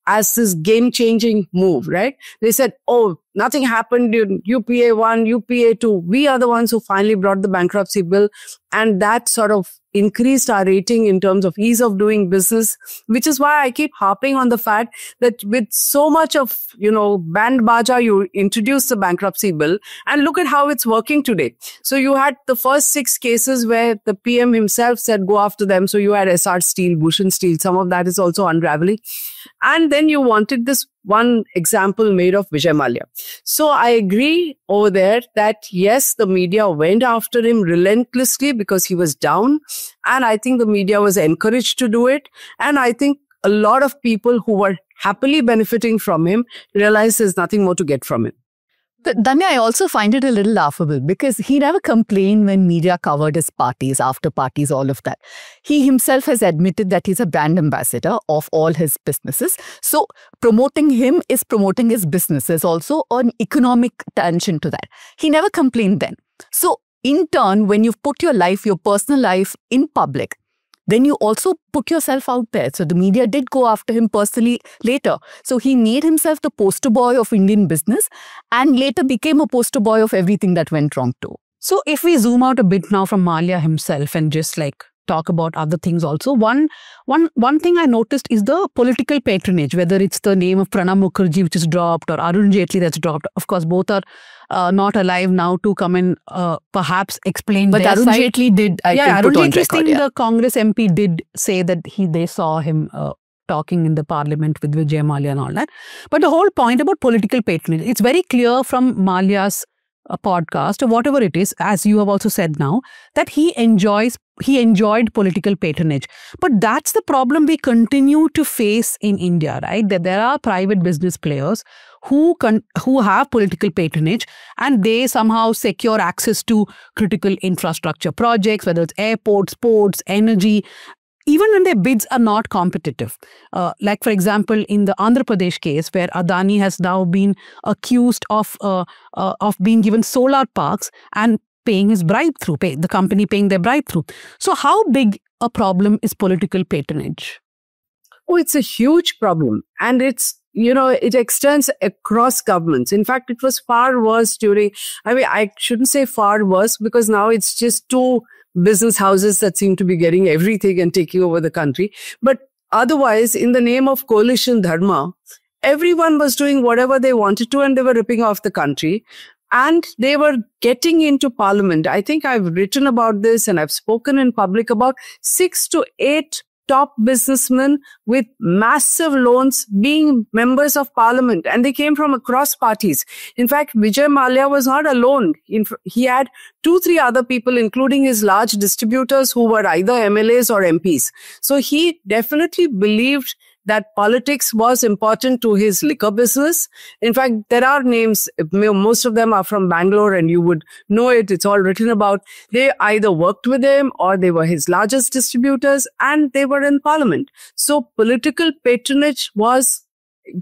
as this game-changing move, right? They said, oh, nothing happened in UPA 1, UPA 2. We are the ones who finally brought the bankruptcy bill. And that sort of increased our rating in terms of ease of doing business, which is why I keep harping on the fact that with so much of, band baja, you introduced the bankruptcy bill, and look at how it's working today. So you had the first 6 cases where the PM himself said, go after them. So you had SR Steel, Bhushan Steel. Some of that is also unraveling. And then you wanted this one example made of Vijay Mallya. So I agree over there that yes, the media went after him relentlessly because he was down. And I think the media was encouraged to do it. And I think a lot of people who were happily benefiting from him realized there's nothing more to get from it. But Danya, I also find it a little laughable because he never complained when media covered his parties, after parties, all of that. He himself has admitted that he's a brand ambassador of all his businesses. So promoting him is promoting his businesses also, on economic tangent to that. He never complained then. So in turn, when you've put your life, your personal life in public, then you also put yourself out there. So the media did go after him personally later. So he made himself the poster boy of Indian business and later became a poster boy of everything that went wrong too. So if we zoom out a bit now from Mallya himself and just talk about other things also, one thing I noticed is the political patronage, whether it's the name of Pranab Mukherjee which is dropped or Arun Jaitley that's dropped. Of course, both are not alive now to come and perhaps explain but their Arun side. Jaitley did, I think, Arun put on Jaitley's record. thing, the Congress MP did say that they saw him talking in the parliament with Vijay Mallya and all that. But the whole point about political patronage, it's very clear from Mallya's podcast or whatever it is, as you have also said now, that he enjoyed political patronage. But that's the problem we continue to face in India, right? That there are private business players who have political patronage and they somehow secure access to critical infrastructure projects, whether it's airports, ports, energy, even when their bids are not competitive. Like, for example, in the Andhra Pradesh case, where Adani has now been accused of being given solar parks and paying his bribe through, the company paying their bribe through. So how big a problem is political patronage? Oh, it's a huge problem. And it extends across governments. In fact, it was far worse I shouldn't say far worse because now it's just 2 business houses that seem to be getting everything and taking over the country. But otherwise, in the name of coalition dharma, everyone was doing whatever they wanted to and they were ripping off the country. And they were getting into parliament. I think I've written about this and I've spoken in public about 6 to 8 top businessmen with massive loans being members of parliament, and they came from across parties. In fact, Vijay Mallya was not alone. He had 2-3 other people, including his large distributors who were either MLAs or MPs. So he definitely believed that politics was important to his liquor business. In fact, there are names, most of them are from Bangalore and you would know it. It's all written about. They either worked with him or they were his largest distributors and they were in parliament. So political patronage was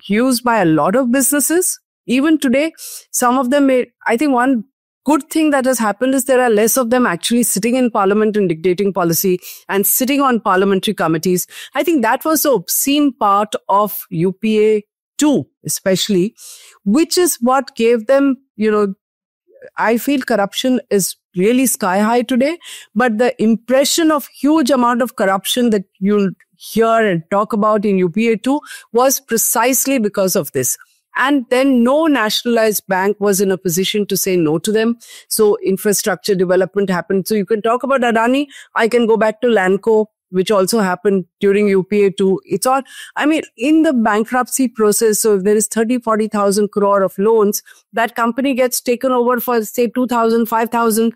used by a lot of businesses. Even today, some of them I think one good thing that has happened is there are less of them actually sitting in parliament and dictating policy and sitting on parliamentary committees. I think that was the obscene part of UPA 2, especially, which is what gave them, I feel corruption is really sky high today, but the impression of huge amount of corruption that you'll hear and talk about in UPA 2 was precisely because of this. And then no nationalized bank was in a position to say no to them. So infrastructure development happened. So you can talk about Adani. I can go back to Lanco, which also happened during UPA 2. It's all, I mean, in the bankruptcy process, so if there is 40,000 crore of loans, that company gets taken over for, say, 2,000, 5,000.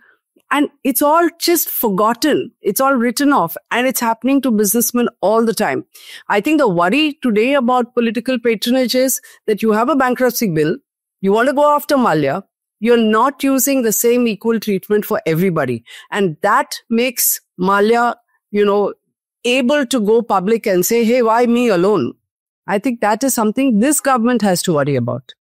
And it's all just forgotten. It's all written off. And it's happening to businessmen all the time. I think the worry today about political patronage is that you have a bankruptcy bill. You want to go after Mallya. You're not using the same equal treatment for everybody. And that makes Mallya, able to go public and say, hey, why me alone? I think that is something this government has to worry about.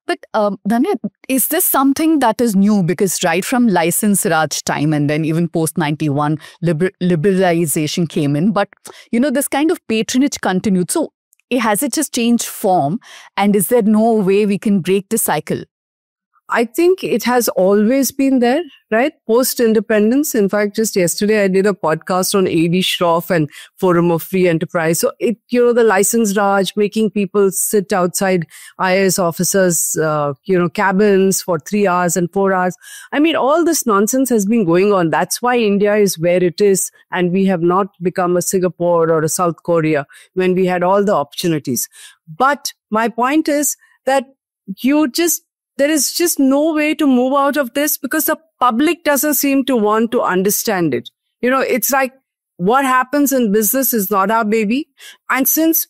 But Dhanya, is this something that is new? Because right from license Raj time and then even post-91, liberalization came in. But, this kind of patronage continued. So has it just changed form? And is there no way we can break the cycle? I think it has always been there, right? Post-independence. In fact, just yesterday, I did a podcast on A.D. Shroff and Forum of Free Enterprise. So the license Raj, making people sit outside IAS officers, cabins for 3 hours and 4 hours. I mean, all this nonsense has been going on. That's why India is where it is. And we have not become a Singapore or a South Korea when we had all the opportunities. But my point is that there is just no way to move out of this because the public doesn't seem to want to understand it. It's like what happens in business is not our baby. And since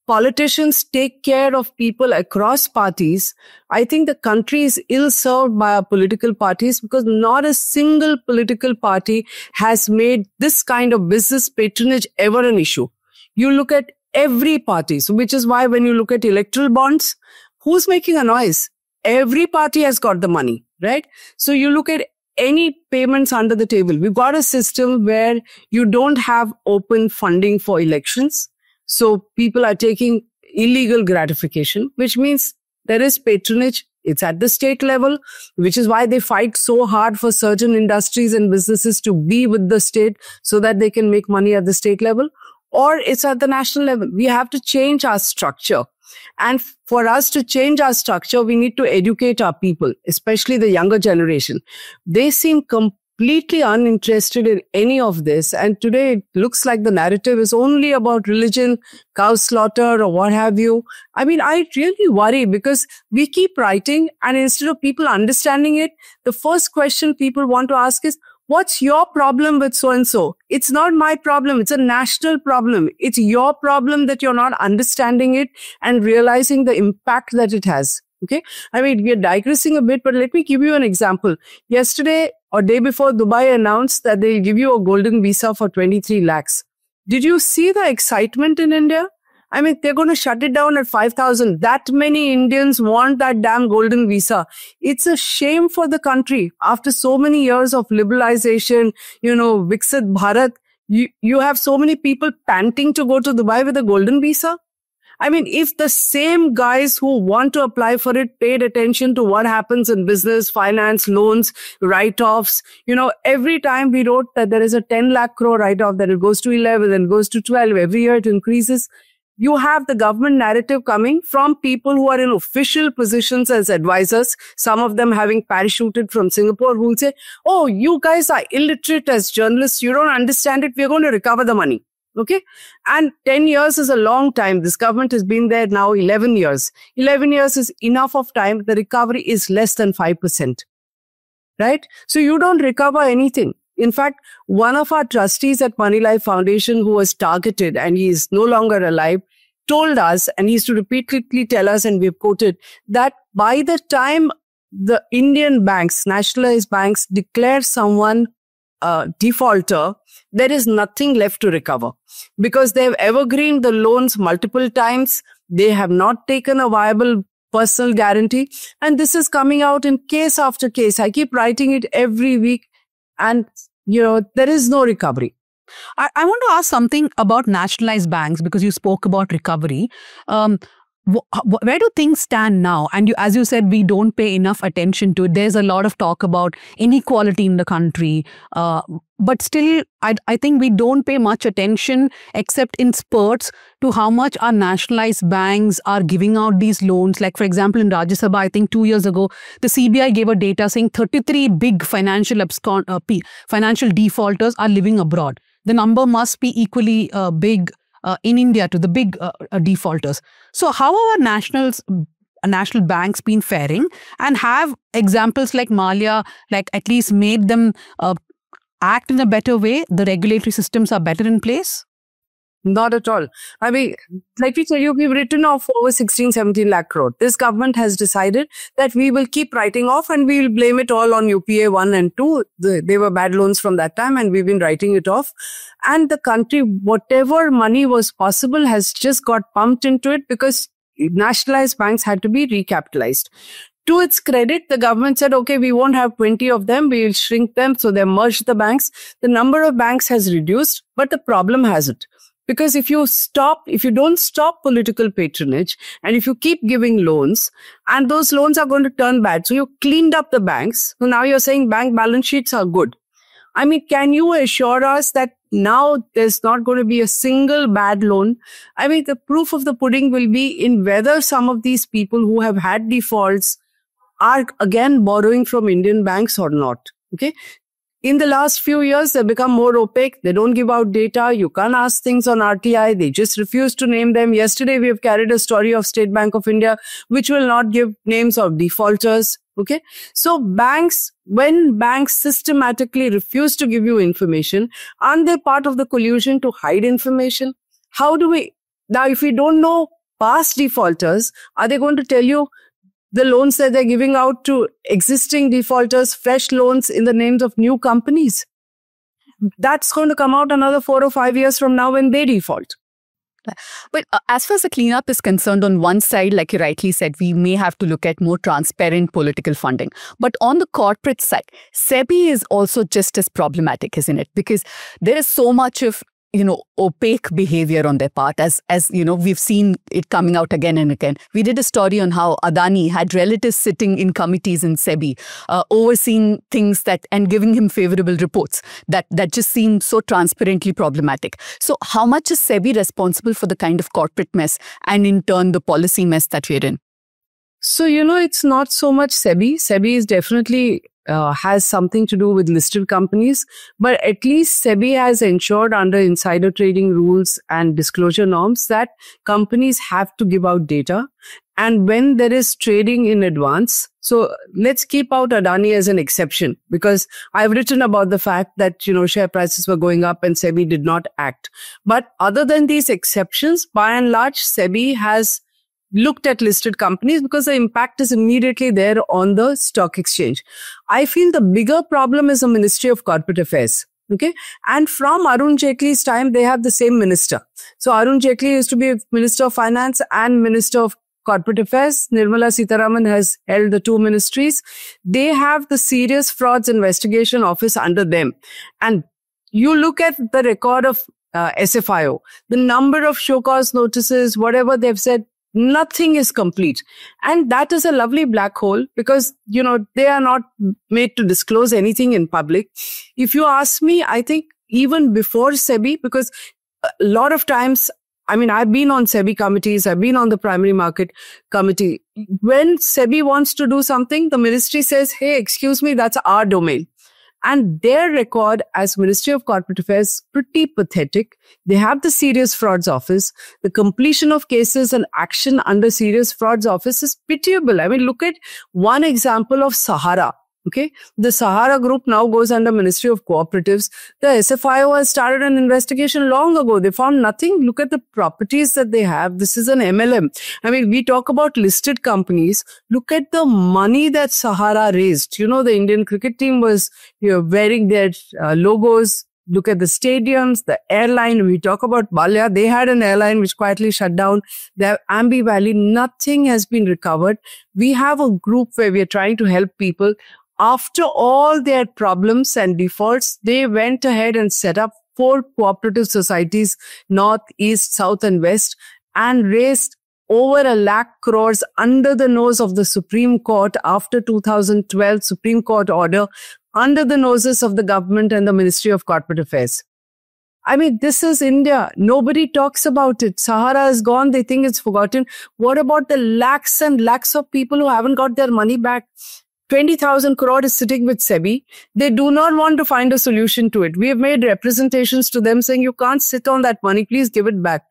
politicians take care of people across parties, I think the country is ill-served by our political parties because not a single political party has made this kind of business patronage ever an issue. You look at every party, so which is why when you look at electoral bonds, who's making a noise? Every party has got the money, right? So you look at any payments under the table. We've got a system where you don't have open funding for elections. So people are taking illegal gratification, which means there is patronage. It's at the state level, which is why they fight so hard for certain industries and businesses to be with the state so that they can make money at the state level. Or it's at the national level. We have to change our structure. And for us to change our structure, we need to educate our people, especially the younger generation. They seem completely uninterested in any of this. And today it looks like the narrative is only about religion, cow slaughter or what have you. I mean, I really worry because we keep writing and instead of people understanding it, the first question people want to ask is, what's your problem with so-and-so? It's not my problem. It's a national problem. It's your problem that you're not understanding it and realizing the impact that it has. Okay. I mean, we are digressing a bit, but let me give you an example. Yesterday or day before, Dubai announced that they give you a golden visa for 23 lakhs. Did you see the excitement in India? I mean, they're going to shut it down at 5,000. That many Indians want that damn golden visa. It's a shame for the country. After so many years of liberalization, Viksit Bharat, you have so many people panting to go to Dubai with a golden visa. I mean, if the same guys who want to apply for it paid attention to what happens in business, finance, loans, write-offs, every time we wrote that there is a 10 lakh crore write-off, that it goes to 11, then goes to 12, every year it increases. You have the government narrative coming from people who are in official positions as advisors, some of them having parachuted from Singapore, who will say, oh, you guys are illiterate as journalists. You don't understand it. We're going to recover the money. Okay. And 10 years is a long time. This government has been there now 11 years. 11 years is enough of time. The recovery is less than 5%. Right? So you don't recover anything. In fact, one of our trustees at Moneylife Foundation who was targeted and he is no longer alive told us, and he used to repeatedly tell us, and we've quoted, that by the time the Indian banks, nationalized banks, declare someone defaulter, there is nothing left to recover because they have evergreened the loans multiple times. They have not taken a viable personal guarantee. And this is coming out in case after case. I keep writing it every week. And, there is no recovery. I want to ask something about nationalized banks because you spoke about recovery. where do things stand now? And as you said, we don't pay enough attention to it. There's a lot of talk about inequality in the country. But still, I think we don't pay much attention except in spurts to how much our nationalized banks are giving out these loans. Like, for example, in Rajya Sabha, I think 2 years ago, the CBI gave a data saying 33 big financial defaulters are living abroad. The number must be equally big in India to the big defaulters. So how are national banks been faring, and have examples like Mallya at least made them act in a better way? The regulatory systems are better in place? Not at all. I mean, like we tell you, we've written off over 16, 17 lakh crore. This government has decided that we will keep writing off and we will blame it all on UPA 1 and 2. They were bad loans from that time and we've been writing it off. And the country, whatever money was possible, has just got pumped into it because nationalized banks had to be recapitalized. To its credit, the government said, okay, we won't have 20 of them. We will shrink them. So they merged the banks. The number of banks has reduced, but the problem hasn't. Because if you don't stop political patronage and if you keep giving loans and those loans are going to turn bad. So you cleaned up the banks. So now you're saying bank balance sheets are good. I mean, can you assure us that now there's not going to be a single bad loan? I mean, the proof of the pudding will be in whether some of these people who have had defaults are again borrowing from Indian banks or not. Okay. In the last few years, they've become more opaque. They don't give out data. You can't ask things on RTI. They just refuse to name them. Yesterday, we have carried a story of State Bank of India, which will not give names of defaulters. Okay. So when banks systematically refuse to give you information, aren't they part of the collusion to hide information? Now, if we don't know past defaulters, are they going to tell you the loans that they're giving out to existing defaulters, fresh loans in the names of new companies? That's going to come out another 4 or 5 years from now when they default. But as far as the cleanup is concerned, on one side, like you rightly said, we may have to look at more transparent political funding. But on the corporate side, SEBI is also just as problematic, isn't it? Because there is so much of opaque behavior on their part, as we've seen it coming out again and again. We did a story on how Adani had relatives sitting in committees in SEBI, overseeing things and giving him favorable reports that just seem so transparently problematic. So how much is SEBI responsible for the kind of corporate mess and in turn the policy mess that we're in? So, it's not so much SEBI. SEBI is definitely has something to do with listed companies, but at least SEBI has ensured under insider trading rules and disclosure norms that companies have to give out data. And when there is trading in advance, so let's keep out Adani as an exception, because I've written about the fact that, share prices were going up and SEBI did not act. But other than these exceptions, by and large, SEBI has looked at listed companies because the impact is immediately there on the stock exchange. I feel the bigger problem is the Ministry of Corporate Affairs. Okay. And from Arun Jaitley's time, they have the same minister. So Arun Jaitley used to be Minister of Finance and Minister of Corporate Affairs. Nirmala Sitharaman has held the two ministries. They have the Serious Frauds Investigation Office under them. And you look at the record of SFIO, the number of show cause notices, whatever they've said, nothing is complete. And that is a lovely black hole because, they are not made to disclose anything in public. If you ask me, I think even before SEBI, because a lot of times, I've been on SEBI committees, I've been on the primary market committee. When SEBI wants to do something, the ministry says, hey, excuse me, that's our domain. And their record as Ministry of Corporate Affairs is pretty pathetic. They have the Serious Frauds Office. The completion of cases and action under Serious Frauds Office is pitiable. Look at one example of Sahara. Okay. The Sahara Group now goes under Ministry of Cooperatives. The SFIO has started an investigation long ago. They found nothing. Look at the properties that they have. This is an MLM. We talk about listed companies. Look at the money that Sahara raised. The Indian cricket team was wearing their logos. Look at the stadiums, the airline. We talk about Mallya. They had an airline which quietly shut down. They have Ambi Valley. Nothing has been recovered. We have a group where we are trying to help people. After all their problems and defaults, they went ahead and set up 4 cooperative societies, North, East, South, and West, and raised over 1 lakh crores under the nose of the Supreme Court after 2012 Supreme Court order, under the noses of the government and the Ministry of Corporate Affairs. I mean, this is India. Nobody talks about it. Sahara is gone. They think it's forgotten. What about the lakhs and lakhs of people who haven't got their money back? 20,000 crore is sitting with SEBI. They do not want to find a solution to it. We have made representations to them saying, you can't sit on that money. Please give it back.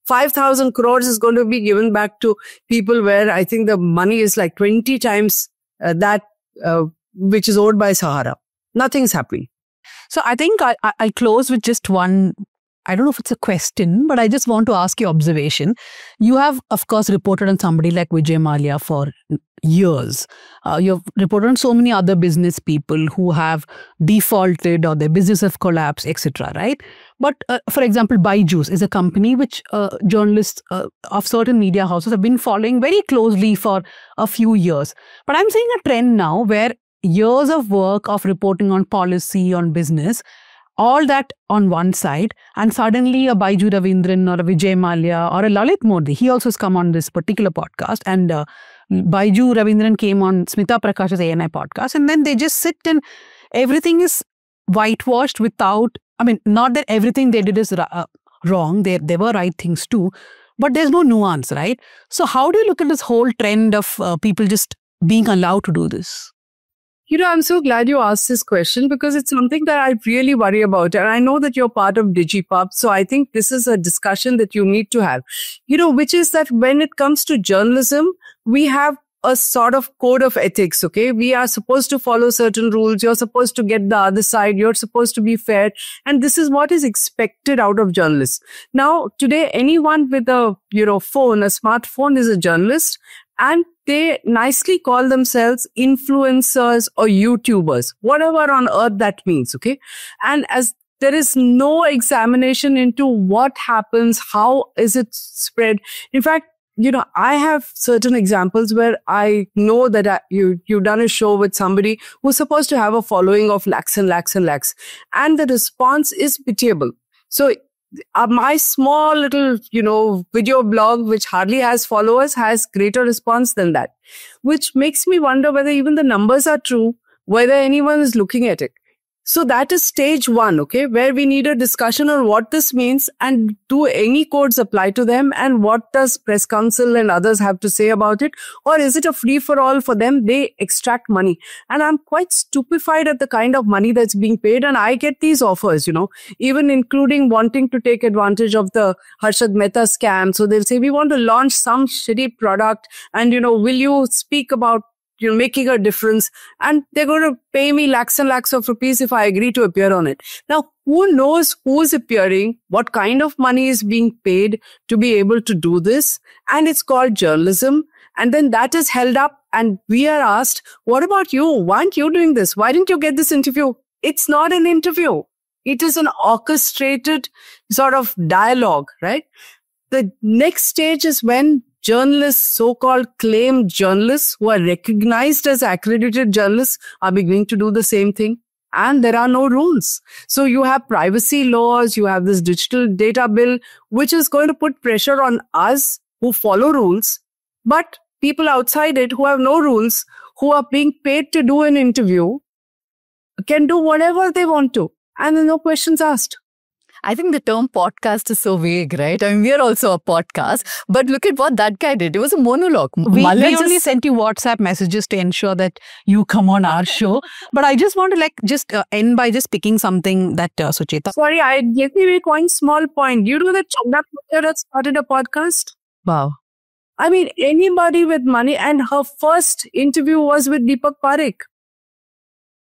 5,000 crores is going to be given back to people where I think the money is like 20 times that which is owed by Sahara. Nothing's happening. So I think I'll close with just one, I don't know if it's a question, but I just want to ask your observation. You have, of course, reported on somebody like Vijay Mallya for years. You've reported on so many other business people who have defaulted or their business have collapsed, etc., right? But for example, Byju's is a company which journalists of certain media houses have been following very closely for a few years. But I'm seeing a trend now where years of work of reporting on policy, on business, all that on one side, and suddenly a Baiju Ravindran or a Vijay Mallya or a Lalit Modi, he also has come on this particular podcast, and Baiju Ravindran came on Smita Prakash's ANI podcast, and then they just sit and everything is whitewashed without, I mean, not that everything they did is wrong, there were right things too, but there's no nuance, right? So how do you look at this whole trend of people just being allowed to do this? You know, I'm so glad you asked this question because it's something that I really worry about. And I know that you're part of DigiPub. So I think this is a discussion that you need to have, you know, which is that when it comes to journalism, we have a sort of code of ethics, okay? We are supposed to follow certain rules. You're supposed to get the other side. You're supposed to be fair. And this is what is expected out of journalists. Now, today, anyone with a, phone, a smartphone is a journalist. And they nicely call themselves influencers or YouTubers, whatever on earth that means, okay? And as there is no examination into what happens, how is it spread. In fact, I have certain examples where I know that you've done a show with somebody who's supposed to have a following of lakhs and lakhs and lakhs. And the response is pitiable. So my small little, video blog, which hardly has followers, has greater response than that, which makes me wonder whether even the numbers are true, whether anyone is looking at it. So that is stage one, okay, where we need a discussion on what this means and do any codes apply to them and what does press council and others have to say about it? Or is it a free for all for them? They extract money. And I'm quite stupefied at the kind of money that's being paid. And I get these offers, even including wanting to take advantage of the Harshad Mehta scam. So they'll say, we want to launch some shitty product and, will you speak about making a difference, and they're going to pay me lakhs and lakhs of rupees if I agree to appear on it. Now, who knows who's appearing, what kind of money is being paid to be able to do this? And it's called journalism. And then that is held up and we are asked, what about you? Why aren't you doing this? Why didn't you get this interview? It's not an interview. It is an orchestrated sort of dialogue, right? The next stage is when journalists, so-called claimed journalists who are recognized as accredited journalists are beginning to do the same thing. And there are no rules. So you have privacy laws, you have this digital data bill, which is going to put pressure on us who follow rules, but people outside it who have no rules, who are being paid to do an interview, can do whatever they want to. And there are no questions asked. I think the term podcast is so vague, right? I mean, we are also a podcast, but look at what that guy did. It was a monologue. We only sent you WhatsApp messages to ensure that you come on our show. But I just want to end by just picking something that Sucheta. Sorry, let me make one small point. You know that Chanda Kochhar has started a podcast? Wow. I mean, anybody with money, and her first interview was with Deepak Parekh.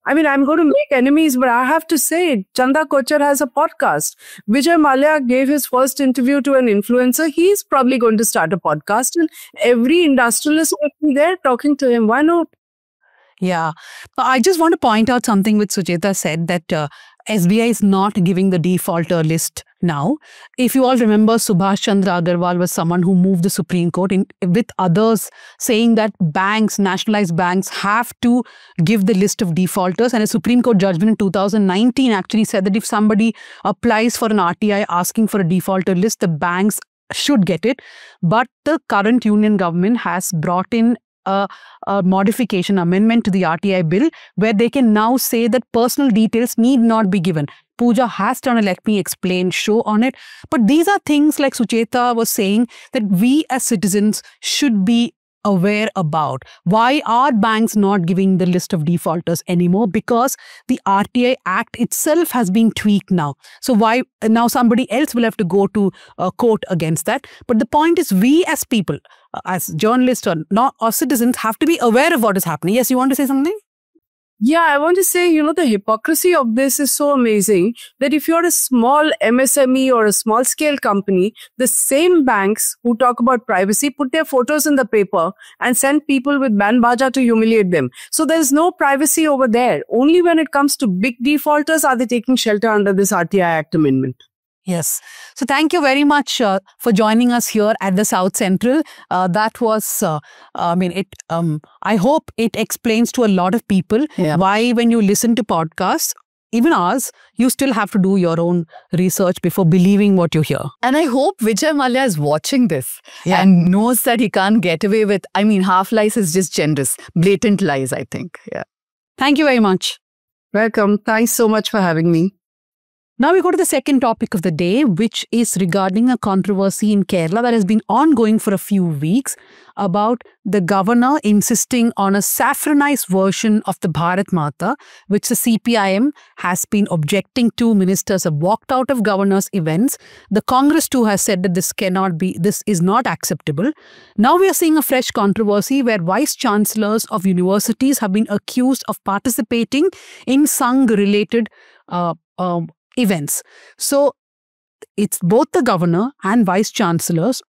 I mean, I'm going to make enemies, but I have to say, Chanda Kochhar has a podcast. Vijay Mallya gave his first interview to an influencer. He's probably going to start a podcast, and every industrialist will be there talking to him. Why not? Yeah. I just want to point out something which Sucheta said, that SBI is not giving the defaulter list now. If you all remember, Subhash Chandra Agarwal was someone who moved the Supreme Court with others saying that banks, nationalized banks, have to give the list of defaulters. And a Supreme Court judgment in 2019 actually said that if somebody applies for an RTI asking for a defaulter list, the banks should get it. But the current union government has brought in a modification amendment to the RTI bill where they can now say that personal details need not be given. Pooja has done a Let Me Explain show on it. But these are things like Sucheta was saying that we as citizens should be aware about. Why are banks not giving the list of defaulters anymore? Because the RTI Act itself has been tweaked now. So why now somebody else will have to go to court against that? But the point is, we as people, as journalists or citizens, have to be aware of what is happening. Yes, you want to say something? Yeah, I want to say, the hypocrisy of this is so amazing that if you're a small MSME or a small scale company, the same banks who talk about privacy put their photos in the paper and send people with band baja to humiliate them. So there's no privacy over there. Only when it comes to big defaulters are they taking shelter under this RTI Act amendment. Yes. So thank you very much for joining us here at the South Central. That was, I hope it explains to a lot of people why when you listen to podcasts, even ours, you still have to do your own research before believing what you hear. And I hope Vijay Mallya is watching this and knows that he can't get away with, half lies is just generous. Blatant lies, I think. Yeah. Thank you very much. Welcome. Thanks so much for having me. Now we go to the second topic of the day, which is regarding a controversy in Kerala that has been ongoing for a few weeks about the governor insisting on a saffronized version of the Bharat Mata, which the CPIM has been objecting to. Ministers have walked out of governors' events. The Congress too has said that this is not acceptable. Now we are seeing a fresh controversy where vice chancellors of universities have been accused of participating in Sangh-related events. So it's both the governor and vice chancellors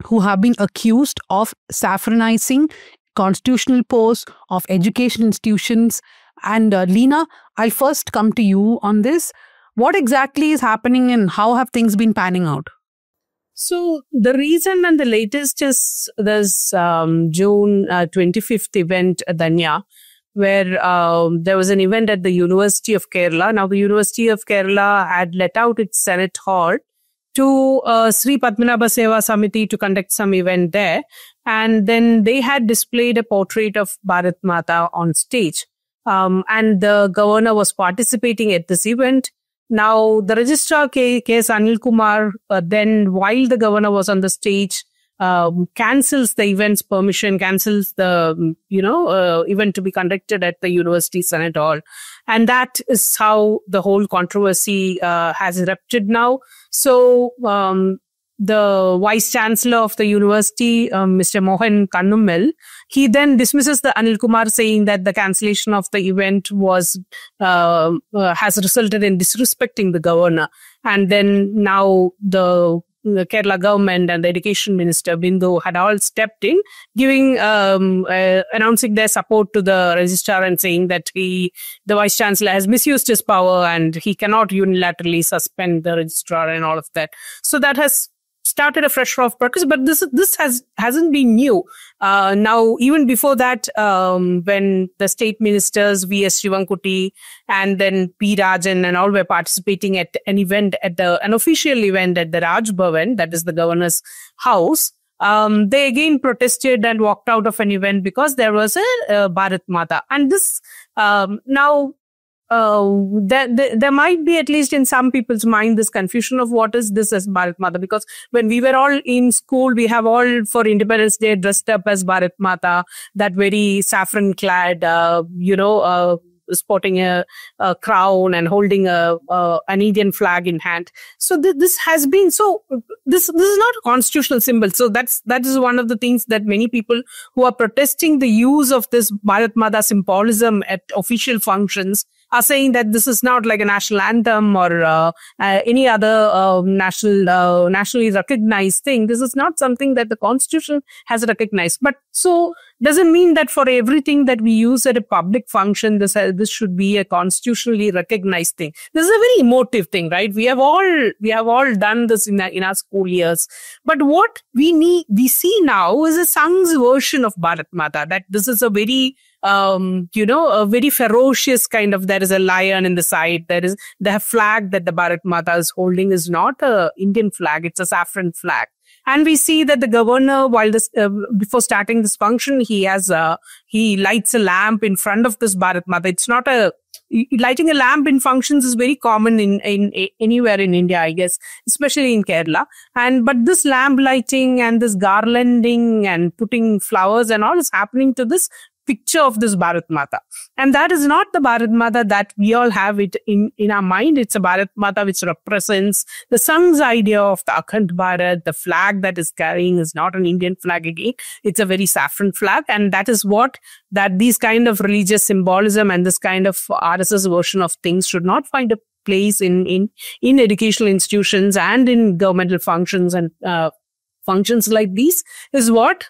who have been accused of saffronizing constitutional posts of education institutions. And Leena, I'll first come to you on this. What exactly is happening and how have things been panning out? So the reason and the latest is this June 25th event, Danya, where there was an event at the University of Kerala. Now, the University of Kerala had let out its Senate hall to Sri Padmanabha Seva Samiti to conduct some event there. And then they had displayed a portrait of Bharat Mata on stage. And the governor was participating at this event. Now, the registrar, K.S. Anil Kumar, then while the governor was on the stage, cancels the event's permission, cancels the, event to be conducted at the University Senate Hall. And that is how the whole controversy has erupted now. So, the Vice Chancellor of the University, Mr. Mohan Kannumel, he then dismisses the Anil Kumar, saying that the cancellation of the event has resulted in disrespecting the governor. And then now the Kerala government and the education minister, Bindu, had all stepped in, giving, announcing their support to the registrar and saying that the vice chancellor has misused his power and he cannot unilaterally suspend the registrar and all of that. So that has started a fresh row of protests, but this hasn't been new. Now, even before that, when the state ministers, V.S. Shivankuti and then P. Rajan and all were participating at an event, an official event at the Raj Bhavan, that is the governor's house, they again protested and walked out of an event because there was a Bharat Mata. And this, now, there might be, at least in some people's mind, this confusion of what is this as Bharat Mata, because when we were all in school, we have all for Independence Day dressed up as Bharat Mata, that very saffron clad, sporting a crown and holding an Indian flag in hand. So this has been, this is not a constitutional symbol. So that is one of the things that many people who are protesting the use of this Bharat Mata symbolism at official functions are saying that this is not like a national anthem or any other nationally recognized thing. This is not something that the Constitution has recognized. But so doesn't mean that for everything that we use at a public function, this should be a constitutionally recognized thing. This is a very emotive thing, right? We have all done this in our school years. But what we see now is a Sangh's version of Bharat Mata, that this is a very a very ferocious kind of, there is a lion in the side. The flag that the Bharat Mata is holding is not a Indian flag. It's a saffron flag. And we see that the governor, while this before starting this function, he lights a lamp in front of this Bharat Mata. It's not lighting a lamp in functions is very common in anywhere in India, I guess, especially in Kerala. But this lamp lighting and this garlanding and putting flowers and all is happening to this picture of this Bharat Mata. And that is not the Bharat Mata that we all have it in our mind. It's a Bharat Mata which represents the Sang's idea of the Akhand Bharat. The flag that is carrying is not an Indian flag again. It's a very saffron flag. And that is that these kind of religious symbolism and this kind of RSS version of things should not find a place in educational institutions and in governmental functions and functions like these is what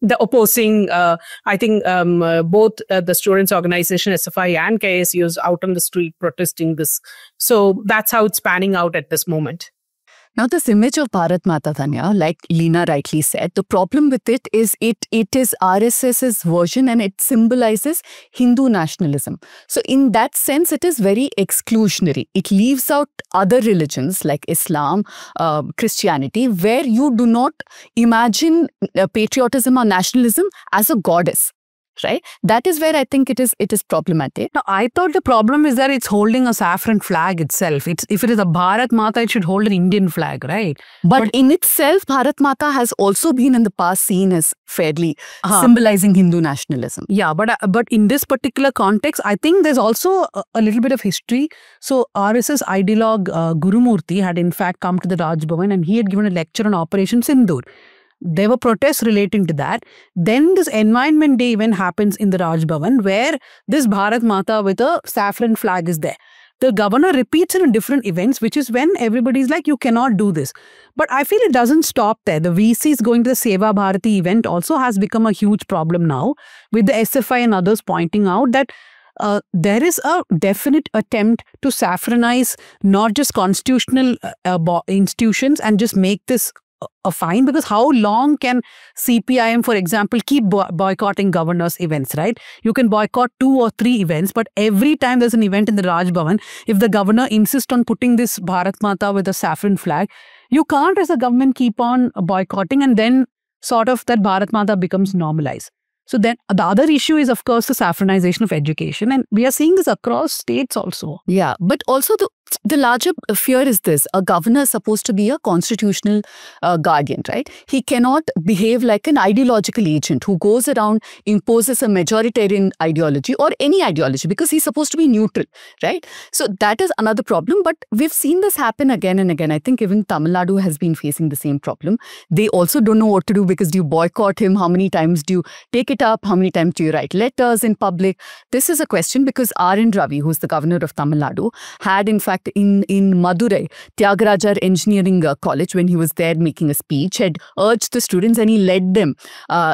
the opposing, I think both the students' organization, SFI and KSU is out on the street protesting this. So that's how it's panning out at this moment. Now, this image of Bharat Mata, Dhanya, like Leena rightly said, the problem with it is it is RSS's version and it symbolizes Hindu nationalism. So in that sense, it is very exclusionary. It leaves out other religions like Islam, Christianity, where you do not imagine patriotism or nationalism as a goddess. Right? That is where I think it is problematic. Now, I thought the problem is that it's holding a saffron flag itself. If it is a Bharat Mata, it should hold an Indian flag, right? But in itself, Bharat Mata has also been in the past seen as fairly symbolizing Hindu nationalism. Yeah, but in this particular context, I think there's also a little bit of history. So RSS ideologue Gurumurthy had in fact come to the Raj Bhavan and he had given a lecture on Operation Sindoor. There were protests relating to that. Then this Environment Day event happens in the Raj Bhavan where this Bharat Mata with a saffron flag is there. The governor repeats it in different events, which is when everybody's like, you cannot do this. But I feel it doesn't stop there. The VCs going to the Seva Bharati event also has become a huge problem now, with the SFI and others pointing out that there is a definite attempt to saffronize not just constitutional institutions and just make this a fine, because how long can CPIM, for example, keep boycotting governors' events, right? You can boycott 2 or 3 events, but every time there's an event in the Raj Bhavan, if the governor insists on putting this Bharat Mata with a saffron flag, you can't as a government keep on boycotting and then sort of that Bharat Mata becomes normalized. So then the other issue is, of course, the saffronization of education. And we are seeing this across states also. Yeah, but also the larger fear is this. A governor is supposed to be a constitutional guardian, right? He cannot behave like an ideological agent who goes around, imposes a majoritarian ideology or any ideology, because he's supposed to be neutral, right? So that is another problem. But we've seen this happen again and again. I think even Tamil Nadu has been facing the same problem. They also don't know what to do, because do you boycott him? How many times do you take it up? How many times do you write letters in public? This is a question because R.N. Ravi, who's the governor of Tamil Nadu, had in fact in Madurai, Tyagarajar Engineering College, when he was there making a speech, had urged the students and he led them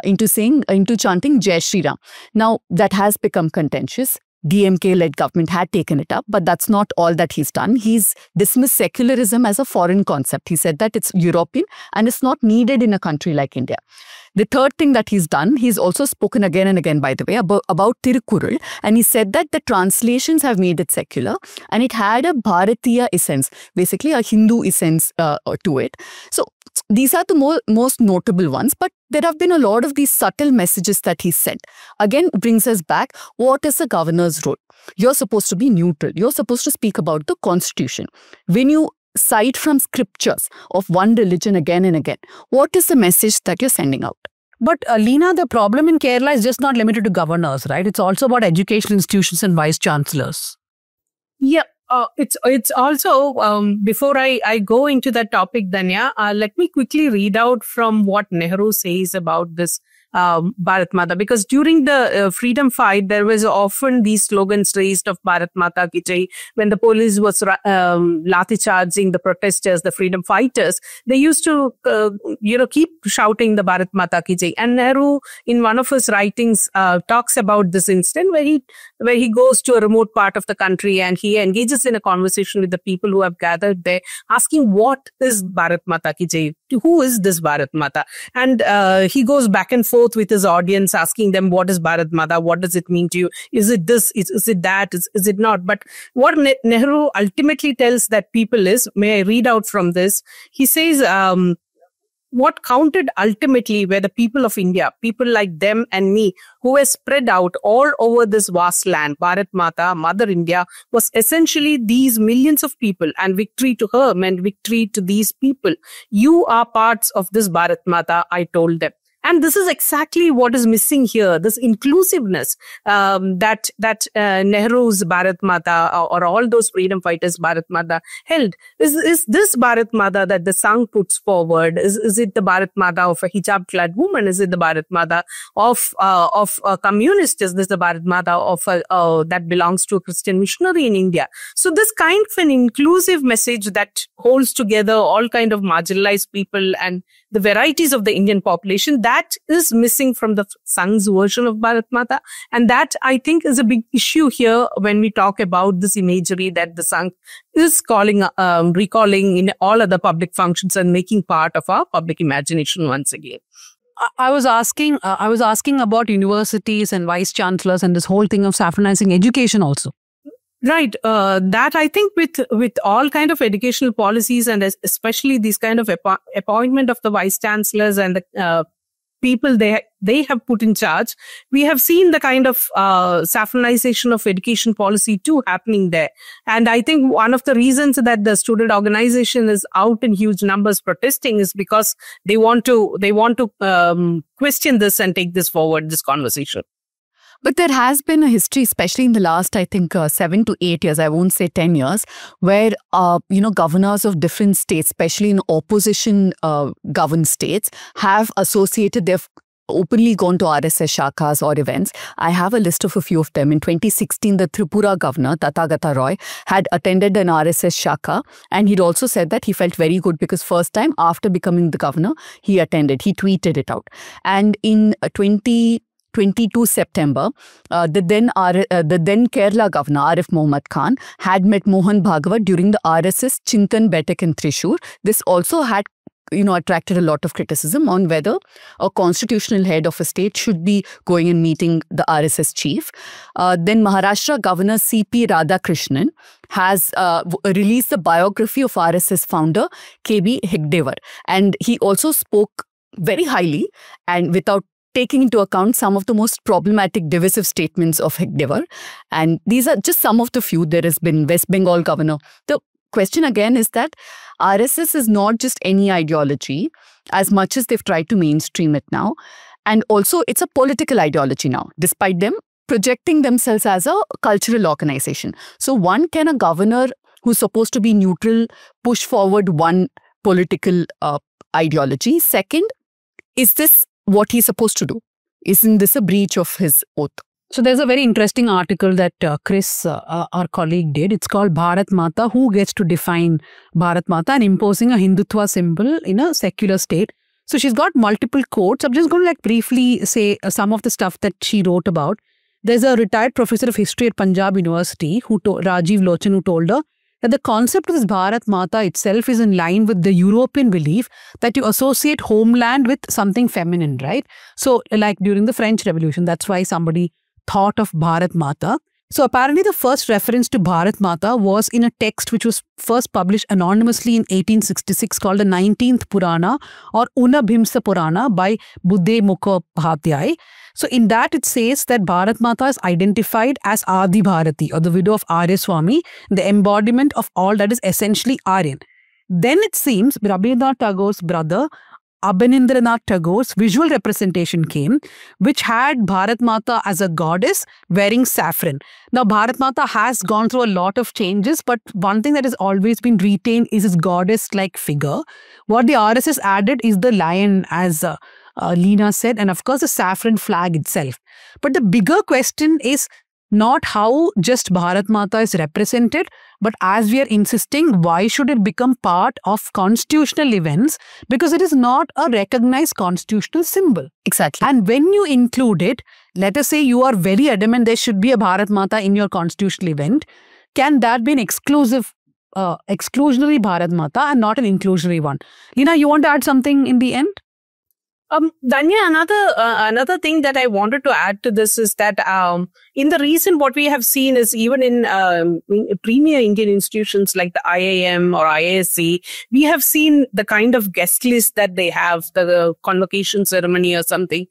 into chanting Jai Shri Ram. Now, that has become contentious. DMK-led government had taken it up, but that's not all that he's done. He's dismissed secularism as a foreign concept. He said that it's European and it's not needed in a country like India. The third thing that he's done, he's also spoken again and again, by the way, about Tirukkural, and he said that the translations have made it secular and it had a Bharatiya essence, basically a Hindu essence to it. So these are the most notable ones, but there have been a lot of these subtle messages that he sent. Again, brings us back, what is the governor's role? You're supposed to be neutral. You're supposed to speak about the constitution. When you cite from scriptures of one religion again and again, what is the message that you're sending out? But Leena, the problem in Kerala is just not limited to governors, right? It's also about educational institutions and vice chancellors. Yeah. It's also, before I go into that topic, Dhanya, let me quickly read out from what Nehru says about this Bharat Mata, because during the freedom fight, there was often these slogans raised of Bharat Mata ki Jai. When the police was lathi charging the protesters, the freedom fighters, they used to, keep shouting the Bharat Mata ki Jai. And Nehru, in one of his writings, talks about this incident where he goes to a remote part of the country and he engages in a conversation with the people who have gathered there, asking what is Bharat Mata ki Jai? Who is this Bharat Mata? And he goes back and forth with his audience, asking them, what is Bharat Mata? What does it mean to you? Is it this? Is it that? Is it not? But what Nehru ultimately tells that people is, may I read out from this? He says, what counted ultimately were the people of India, people like them and me, who were spread out all over this vast land. Bharat Mata, Mother India, was essentially these millions of people, and victory to her meant victory to these people. You are parts of this Bharat Mata, I told them. And this is exactly what is missing here, this inclusiveness that Nehru's Bharat Mata or all those freedom fighters Bharat Mata held. Is this Bharat Mata that the song puts forward? Is it the Bharat Mata of a hijab-clad woman? Is it the Bharat Mata of a communist? Is this the Bharat Mata of that belongs to a Christian missionary in India? So this kind of an inclusive message that holds together all kind of marginalized people and the varieties of the Indian population, that is missing from the sung's version of Bharat Mata. And that, I think, is a big issue here when we talk about this imagery that the sung is recalling in all other public functions and making part of our public imagination once again. I was asking about universities and vice chancellors and this whole thing of saffronizing education also. Right. That I think with all kind of educational policies and especially these kind of appointment of the vice chancellors and the people they have put in charge, we have seen the kind of saffronization of education policy too happening there. And I think one of the reasons that the student organization is out in huge numbers protesting is because they want to question this and take this forward, this conversation. But there has been a history, especially in the last, I think, 7 to 8 years, I won't say 10 years, where, governors of different states, especially in opposition governed states, have associated, they've openly gone to RSS shakas or events. I have a list of a few of them. In 2016, the Tripura governor, Tathagata Roy, had attended an RSS shaka, and he'd also said that he felt very good because first time after becoming the governor, he attended. He tweeted it out. And in 22 September, the then Kerala governor, Arif Mohammad Khan, had met Mohan Bhagwat during the RSS Chintan Baitak in Thrissur. This also had attracted a lot of criticism on whether a constitutional head of a state should be going and meeting the RSS chief. Then Maharashtra Governor C.P. Radhakrishnan has released the biography of RSS founder K.B. Hegdewar. And he also spoke very highly and without taking into account some of the most problematic divisive statements of Hegdewar. And these are just some of the few. There has been West Bengal governor. The question again is that RSS is not just any ideology as much as they've tried to mainstream it now. And also it's a political ideology now, despite them projecting themselves as a cultural organization. So can a governor who's supposed to be neutral push forward one political ideology? Second, is this what he's supposed to do? Isn't this a breach of his oath? So there's a very interesting article that Chris, our colleague, did. It's called Bharat Mata, Who Gets to Define Bharat Mata and Imposing a Hindutva Symbol in a Secular State. So she's got multiple quotes. I'm just going to briefly say some of the stuff that she wrote about. There's a retired professor of history at Punjab University, Rajiv Lochan, who told her that the concept of this Bharat Mata itself is in line with the European belief that you associate homeland with something feminine, right? So like during the French Revolution, that's why somebody thought of Bharat Mata. So apparently the first reference to Bharat Mata was in a text which was first published anonymously in 1866 called the 19th Purana or Unabhimsa Purana by Buddhe Mukhopadhyay. So in that it says that Bharat Mata is identified as Adi Bharati or the widow of Arya Swami, the embodiment of all that is essentially Aryan. Then it seems Rabindranath Tagore's brother Abanindranath Tagore's visual representation came, which had Bharat Mata as a goddess wearing saffron. Now, Bharat Mata has gone through a lot of changes, but one thing that has always been retained is its goddess-like figure. What the RSS added is the lion, as Leena said, and of course the saffron flag itself. But the bigger question is not how just Bharat Mata is represented, but as we are insisting, why should it become part of constitutional events? Because it is not a recognized constitutional symbol. Exactly. And when you include it, let us say you are very adamant there should be a Bharat Mata in your constitutional event. Can that be an exclusionary Bharat Mata and not an inclusionary one? Leena, you want to add something in the end? Danya, another thing that I wanted to add to this is that, in the recent, what we have seen is even in premier Indian institutions like the IIM or IISc, we have seen the kind of guest list that they have, the convocation ceremony or something.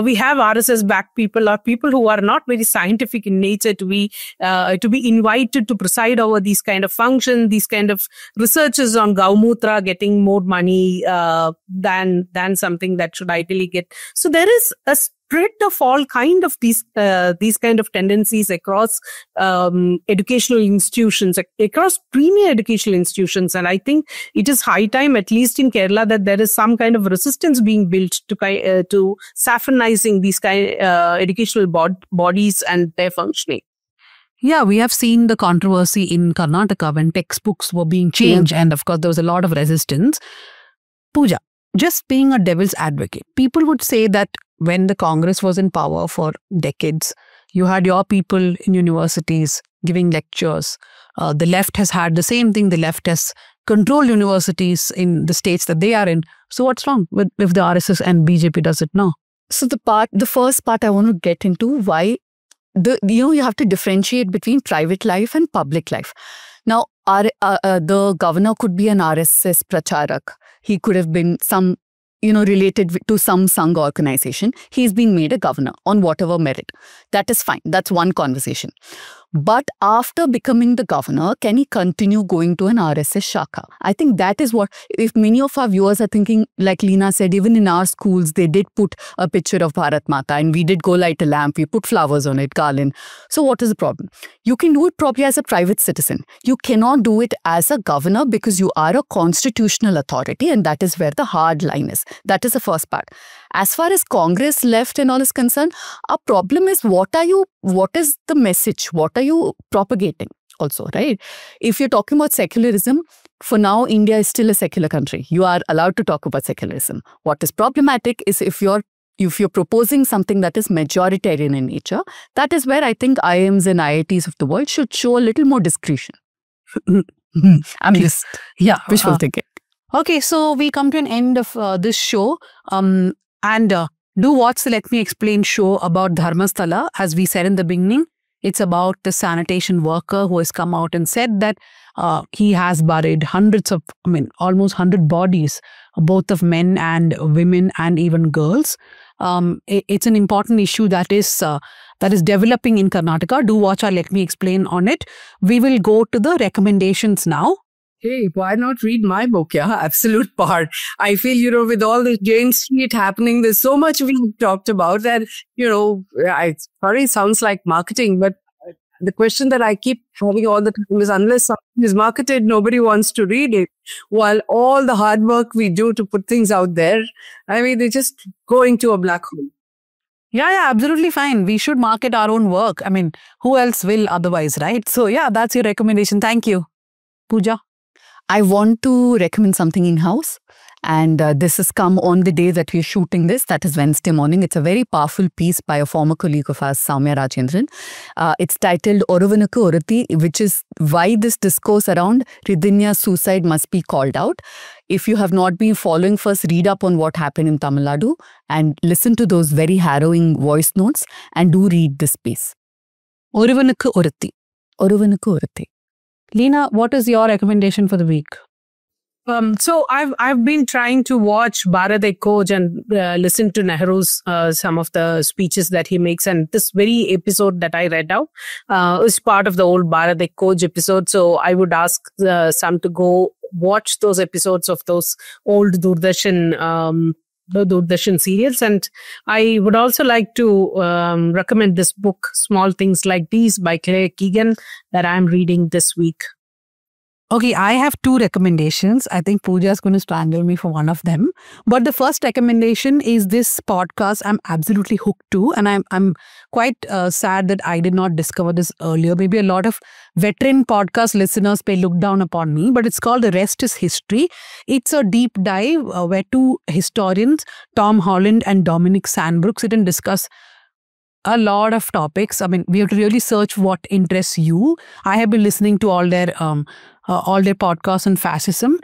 We have RSS-backed people or people who are not very scientific in nature to be invited to preside over these kind of functions, these kind of researches on Gaumutra getting more money than something that should ideally get. So there is a spread of all kind of these kind of tendencies across educational institutions, across premier educational institutions, and I think it is high time, at least in Kerala, that there is some kind of resistance being built to saffronizing these kind educational bodies and their functioning. Yeah, we have seen the controversy in Karnataka when textbooks were being changed, and of course there was a lot of resistance. Pooja, just being a devil's advocate, people would say that when the Congress was in power for decades, you had your people in universities giving lectures. The left has had the same thing. The left has controlled universities in the states that they are in. So what's wrong if the RSS and BJP does it now? So the first part I want to get into why you have to differentiate between private life and public life. Now, the governor could be an RSS pracharak. He could have been some, related to some Sangh organization. He's being made a governor on whatever merit. That is fine. That's one conversation. But after becoming the governor, can he continue going to an RSS Shakha? I think that is what, if many of our viewers are thinking, like Leena said, even in our schools, they did put a picture of Bharat Mata and we did go light a lamp, we put flowers on it, garland. So what is the problem? You can do it probably as a private citizen. You cannot do it as a governor because you are a constitutional authority, and that is where the hard line is. That is the first part. As far as Congress, left and all is concerned, our problem is what is the message? What are you propagating also, right? If you're talking about secularism, for now, India is still a secular country. You are allowed to talk about secularism. What is problematic is if you're proposing something that is majoritarian in nature, that is where I think IIMs and IITs of the world should show a little more discretion. I'm just wishful thinking. Okay, so we come to an end of this show. And do watch the Let Me Explain show about Dharmasthala. As we said in the beginning, it's about the sanitation worker who has come out and said that he has buried almost 100 bodies, both of men and women and even girls. It's an important issue that is developing in Karnataka. Do watch our Let Me Explain on it. We will go to the recommendations now. Hey, why not read my book? Yeah, Absolute Power. I feel, with all this Jane Street happening, there's so much we've talked about that, sorry, sounds like marketing, but the question that I keep having all the time is unless something is marketed, nobody wants to read it. While all the hard work we do to put things out there, they're just going to a black hole. Yeah, absolutely fine. We should market our own work. Who else will otherwise, right? So yeah, that's your recommendation. Thank you. Pooja? I want to recommend something in-house, and this has come on the day that we're shooting this, that is Wednesday morning. It's a very powerful piece by a former colleague of ours, Soumya Rajendran. It's titled Oruvanukku Oruthi, which is why this discourse around Ridhinya's suicide must be called out. If you have not been following, first read up on what happened in Tamil Nadu and listen to those very harrowing voice notes, and do read this piece. Oruvanukku Oruthi. Oruvanukku Oruthi. Leena, what is your recommendation for the week? So I've been trying to watch Bharat Ekoj and listen to Nehru's some of the speeches that he makes, and this very episode that I read out is part of the old Bharat Ekoj episode. So I would ask some to go watch those episodes of those old Doordarshan serials. And I would also like to recommend this book, Small Things Like These by Claire Keegan, that I'm reading this week. Okay, I have two recommendations. I think Pooja is going to strangle me for one of them. But the first recommendation is this podcast I'm absolutely hooked to. And I'm quite sad that I did not discover this earlier. Maybe a lot of veteran podcast listeners may look down upon me. But it's called The Rest is History. It's a deep dive where two historians, Tom Holland and Dominic Sandbrook, sit and discuss a lot of topics. I mean, we have to really search what interests you. I have been listening to all their podcasts on fascism.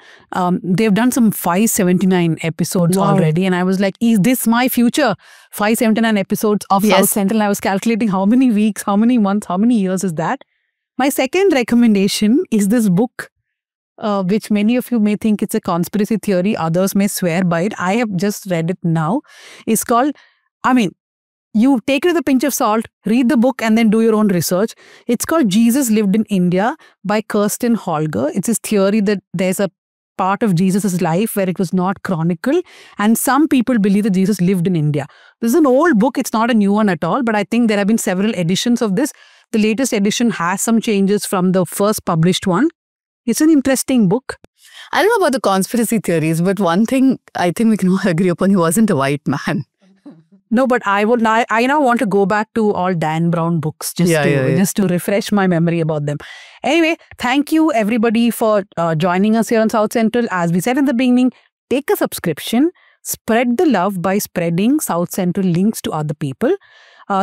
They've done some 579 episodes already. And I was like, is this my future? 579 episodes of South Central. I was calculating how many weeks, how many months, how many years is that? My second recommendation is this book, which many of you may think it's a conspiracy theory. Others may swear by it. I have just read it now. It's called, you take it with a pinch of salt, read the book and then do your own research. It's called Jesus Lived in India by Kirsten Holger. It's his theory that there's a part of Jesus' life where it was not chronicled, and some people believe that Jesus lived in India. This is an old book. It's not a new one at all, but I think there have been several editions of this. The latest edition has some changes from the first published one. It's an interesting book. I don't know about the conspiracy theories, but one thing I think we can all agree upon, he wasn't a white man. No, but I now want to go back to all Dan Brown books just to refresh my memory about them. Anyway, thank you everybody for joining us here on South Central. As we said in the beginning, take a subscription, spread the love by spreading South Central links to other people.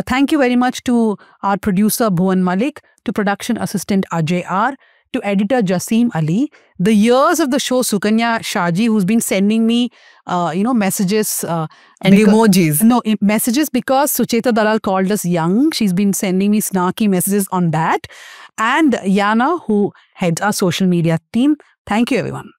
Thank you very much to our producer Bhuvan Malik, to production assistant Ajay R, to editor Jasim Ali, the years of the show Sukanya Shaji, who's been sending me, messages and emojis. No, messages because Sucheta Dalal called us young. She's been sending me snarky messages on that. And Yana, who heads our social media team. Thank you, everyone.